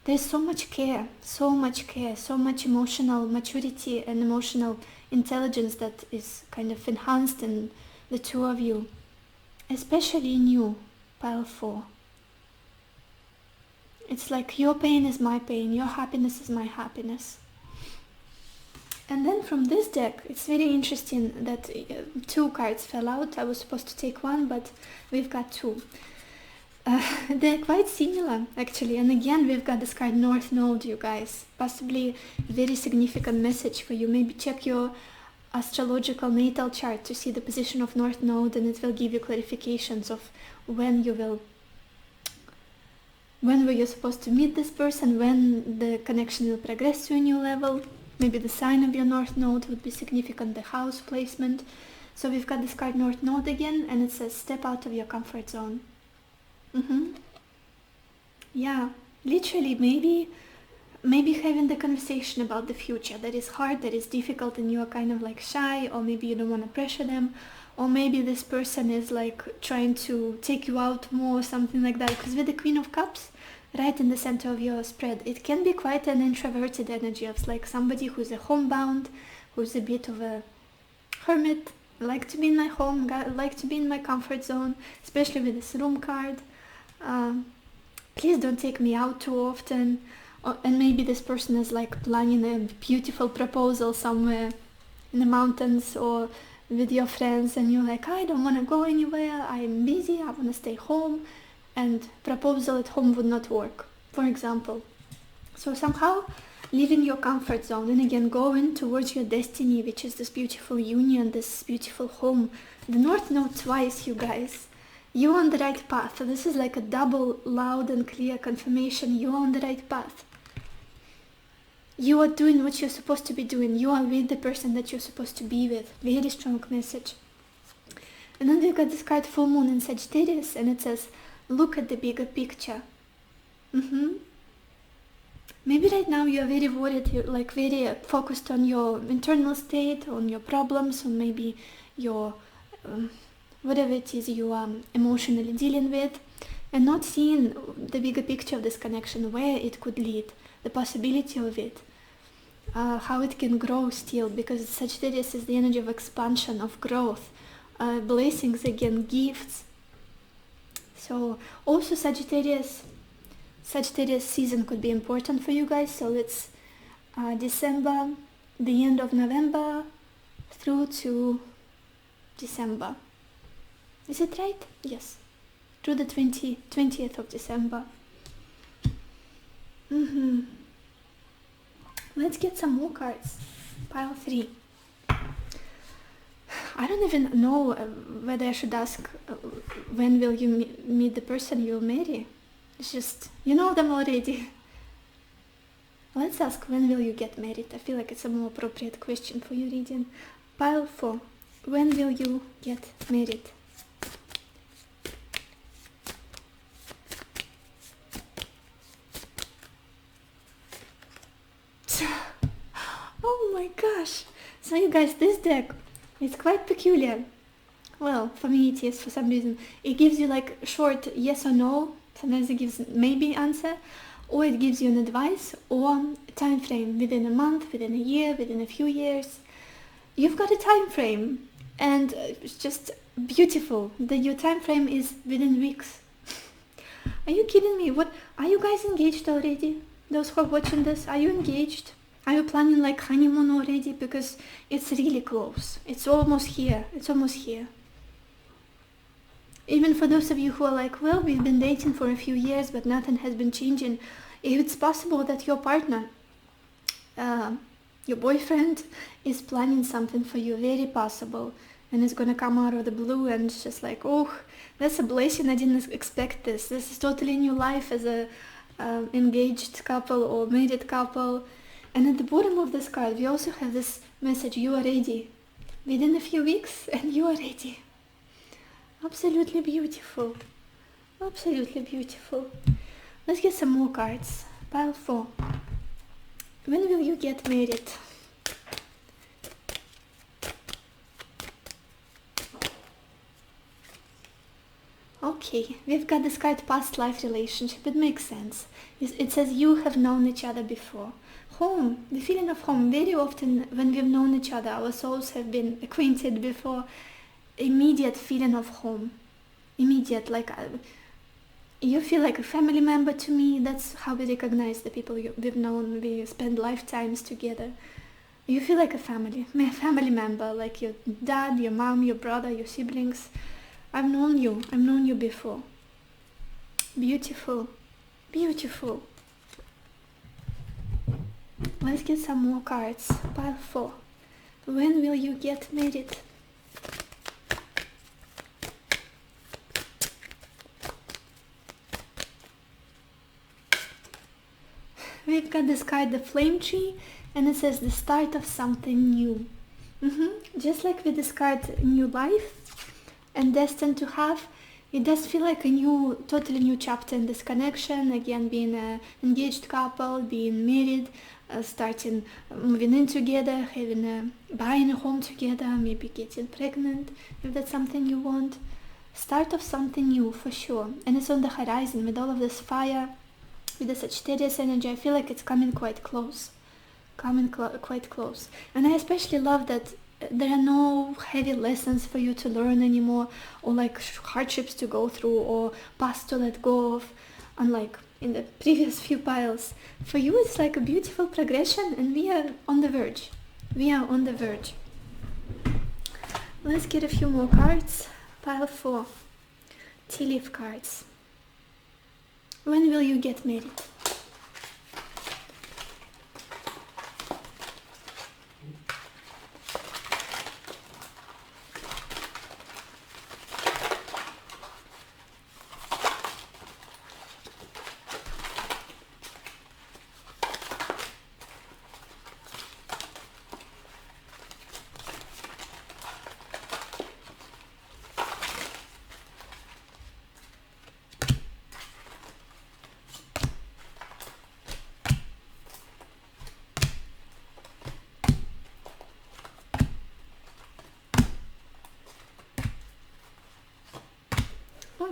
There's so much care, so much emotional maturity and emotional intelligence that is kind of enhanced in the two of you, especially in you, pile 4. It's like your pain is my pain, your happiness is my happiness. And then from this deck, it's very interesting that 2 cards fell out. I was supposed to take 1, but we've got 2. They're quite similar actually, and again we've got this card, North Node, you guys. Possibly a very significant message for you. Maybe check your astrological natal chart to see the position of North Node, and it will give you clarifications of when were you supposed to meet this person, when the connection will progress to a new level. Maybe the sign of your North Node would be significant, the house placement. So we've got this card, North Node again, and it says step out of your comfort zone. Yeah, literally maybe having the conversation about the future that is hard, that is difficult, and you're kind of like shy, or maybe you don't want to pressure them, or maybe this person is like trying to take you out more, something like that. Because with the Queen of Cups right in the center of your spread, it can be quite an introverted energy of like somebody who's a homebound, who's a bit of a hermit. I like to be in my home, I like to be in my comfort zone, especially with this room card. Please don't take me out too often. And maybe this person is like planning a beautiful proposal somewhere in the mountains or with your friends, and you're like, I don't want to go anywhere, I'm busy, I want to stay home, and proposal at home would not work, for example. So somehow leaving your comfort zone and again going towards your destiny, which is this beautiful union, this beautiful home. The North Node twice, you guys. You're on the right path. So this is like a double loud and clear confirmation. You're on the right path. You are doing what you're supposed to be doing. You are with the person that you're supposed to be with. Very strong message. And then we've got this card full moon in Sagittarius, and it says, look at the bigger picture. Maybe right now you're very worried, you're like very focused on your internal state, on your problems, or maybe your whatever it is you are emotionally dealing with, and not seeing the bigger picture of this connection, where it could lead, the possibility of it, how it can grow still, because Sagittarius is the energy of expansion, of growth, blessings again, gifts. So also Sagittarius season could be important for you guys. So it's December, the end of November through to December. Is it right? Yes. Through the 20th of December. Let's get some more cards. Pile 3. I don't even know whether I should ask when will you meet the person you'll marry. It's just, you know them already. Let's ask, when will you get married? I feel like it's a more appropriate question for your reading. Pile 4. When will you get married? Oh my gosh. So you guys, this deck is quite peculiar. Well, for me it is, for some reason. It gives you like short yes or no. Sometimes it gives maybe answer, or it gives you an advice or a time frame within a month, within a year, within a few years. You've got a time frame, and it's just beautiful that your time frame is within weeks. Are you kidding me? What, are you guys engaged already? Those who are watching this, are you engaged? Are you planning like honeymoon already? Because it's really close. It's almost here. It's almost here. Even for those of you who are like, well, we've been dating for a few years, but nothing has been changing. It's possible that your partner, your boyfriend, is planning something for you. Very possible. And it's going to come out of the blue, and it's just like, oh, that's a blessing. I didn't expect this. This is totally new life as a engaged couple or married couple. And at the bottom of this card, we also have this message, you are ready. Within a few weeks, and you are ready. Absolutely beautiful. Absolutely beautiful. Let's get some more cards. Pile 4. When will you get married? Okay, we've got this card, past life relationship. It makes sense. It says you have known each other before. Home, the feeling of home. Very often when we've known each other, our souls have been acquainted before. Immediate feeling of home. Immediate, like you feel like a family member to me. That's how we recognize the people we've known. We spend lifetimes together. You feel like a family member, like your dad, your mom, your brother, your siblings. I've known you before. Beautiful, beautiful. Let's get some more cards. Pile 4. When will you get married? We've got this card, the flame tree, and it says the start of something new. Just like with this card, new life and destined to have, it does feel like a new, totally new chapter in this connection. Again, being an engaged couple, being married, starting moving in together, buying a home together, maybe getting pregnant, if that's something you want. Start of something new for sure, and it's on the horizon with all of this fire. With the Sagittarius energy, I feel like it's coming quite close. Quite close. And I especially love that there are no heavy lessons for you to learn anymore, or like hardships to go through, or past to let go of, unlike in the previous few piles. For you, it's like a beautiful progression, and we are on the verge. Let's get a few more cards. Pile 4. Tea leaf cards. When will you get married?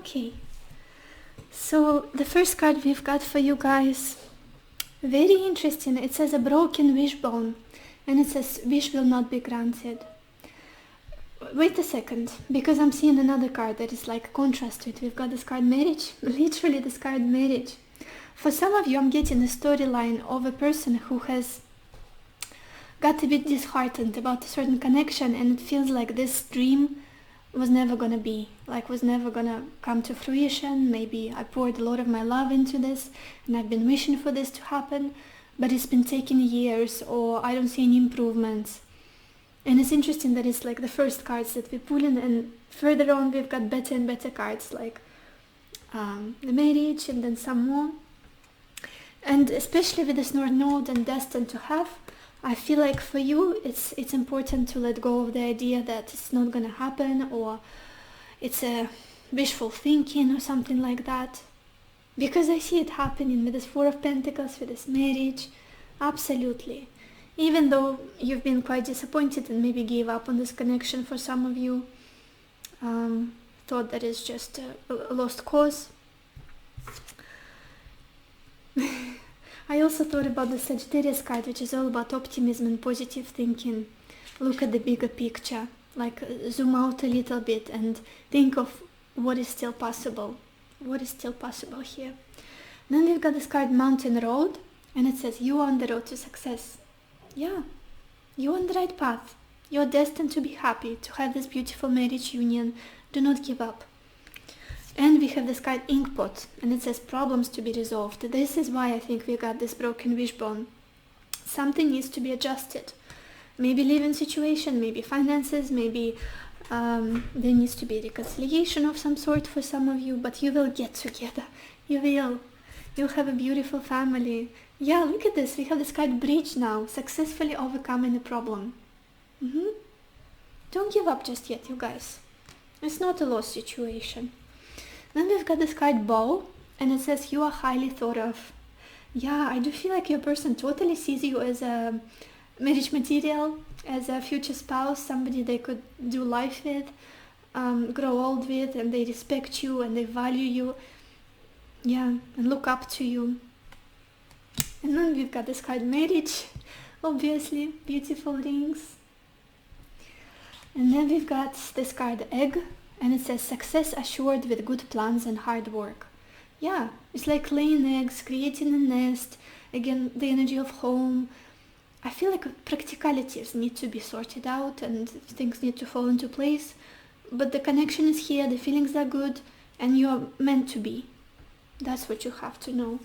Okay, so the first card we've got for you guys, very interesting. It says a broken wishbone, and it says wish will not be granted. Wait a second, because I'm seeing another card that is like contrast to it. We've got this card marriage, literally this card marriage. For some of you, I'm getting a storyline of a person who has got a bit disheartened about a certain connection, and it feels like this dream was never gonna be, like was never gonna come to fruition. Maybe I poured a lot of my love into this and I've been wishing for this to happen, but it's been taking years, or I don't see any improvements. And it's interesting that it's like the first cards that we pull in, and further on we've got better and better cards, like the marriage and then some more. And especially with this North Node and destined to have, I feel like for you it's important to let go of the idea that it's not gonna happen, or it's a wishful thinking or something like that. Because I see it happening with this Four of Pentacles, with this marriage. Absolutely. Even though you've been quite disappointed and maybe gave up on this connection, for some of you, thought that it's just a lost cause. I also thought about the Sagittarius card, which is all about optimism and positive thinking. Look at the bigger picture, like zoom out a little bit and think of what is still possible. What is still possible here. Then we've got this card Mountain Road, and it says you are on the road to success. Yeah, you're on the right path. You're destined to be happy, to have this beautiful marriage union. Do not give up. And we have this card Inkpot, and it says problems to be resolved. This is why I think we got this broken wishbone. Something needs to be adjusted. Maybe living situation, maybe finances, maybe there needs to be reconciliation of some sort for some of you, but you will get together. You will. You'll have a beautiful family. Yeah, look at this. We have this card Bridge now, successfully overcoming a problem. Don't give up just yet, you guys. It's not a lost situation. Then we've got this card Bow, and it says you are highly thought of. Yeah, I do feel like your person totally sees you as a marriage material, as a future spouse, somebody they could do life with, grow old with, and they respect you and they value you. Yeah, and look up to you. And then we've got this card Marriage, obviously, beautiful rings. And then we've got this card Egg, and it says success assured with good plans and hard work. Yeah, it's like laying eggs, creating a nest, again, the energy of home. I feel like practicalities need to be sorted out and things need to fall into place, but the connection is here, the feelings are good, and you're meant to be. That's what you have to know.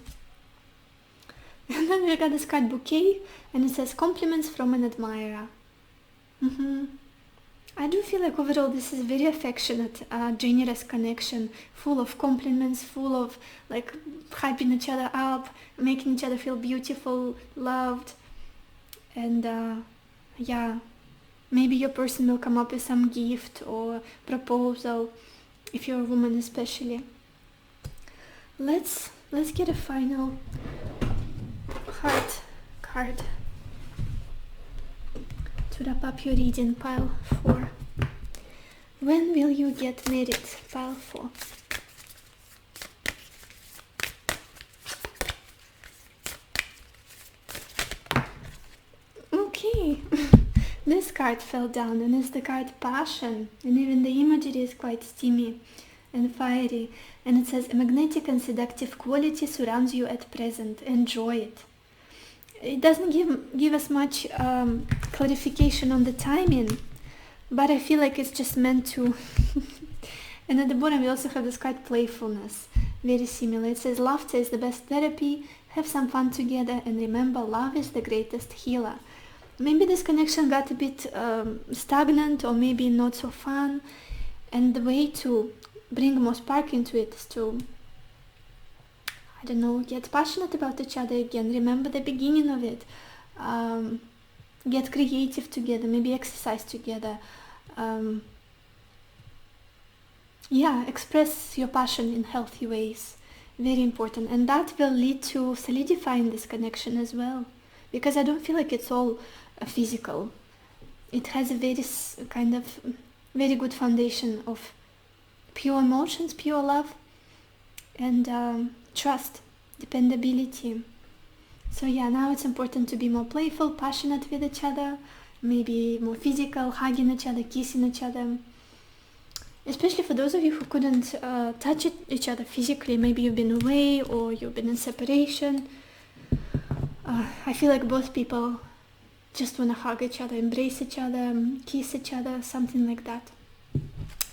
And then we got this card Bouquet, and it says compliments from an admirer. I do feel like overall this is very affectionate, generous connection, full of compliments, full of like hyping each other up, making each other feel beautiful, loved. And yeah, maybe your person will come up with some gift or proposal, if you're a woman especially. Let's get a final heart card to wrap up your reading, pile 4. When will you get married, pile 4? Okay, this card fell down, and it's the card Passion, and even the imagery is quite steamy and fiery, and it says a magnetic and seductive quality surrounds you at present. Enjoy it. It doesn't give us much clarification on the timing, but I feel like it's just meant to. And at the bottom we also have this card Playfulness, very similar. It says laughter is the best therapy, have some fun together, and remember love is the greatest healer. Maybe this connection got a bit stagnant, or maybe not so fun, and the way to bring more spark into it is to, I don't know, get passionate about each other again, remember the beginning of it, get creative together, maybe exercise together, yeah, express your passion in healthy ways, very important, and that will lead to solidifying this connection as well, because I don't feel like it's all physical. It has a very kind of very good foundation of pure emotions, pure love, and trust, dependability. So yeah, now it's important to be more playful, passionate with each other, maybe more physical, hugging each other, kissing each other. Especially for those of you who couldn't touch each other physically, maybe you've been away or you've been in separation. I feel like both people just want to hug each other, embrace each other, kiss each other, something like that.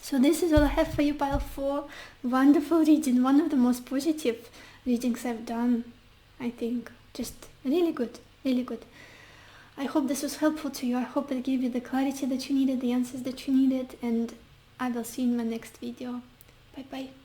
So this is all I have for you, pile 4. Wonderful reading, one of the most positive readings I've done, I think. Just really good, really good. I hope this was helpful to you. I hope it gave you the clarity that you needed, the answers that you needed, and I will see you in my next video. Bye bye.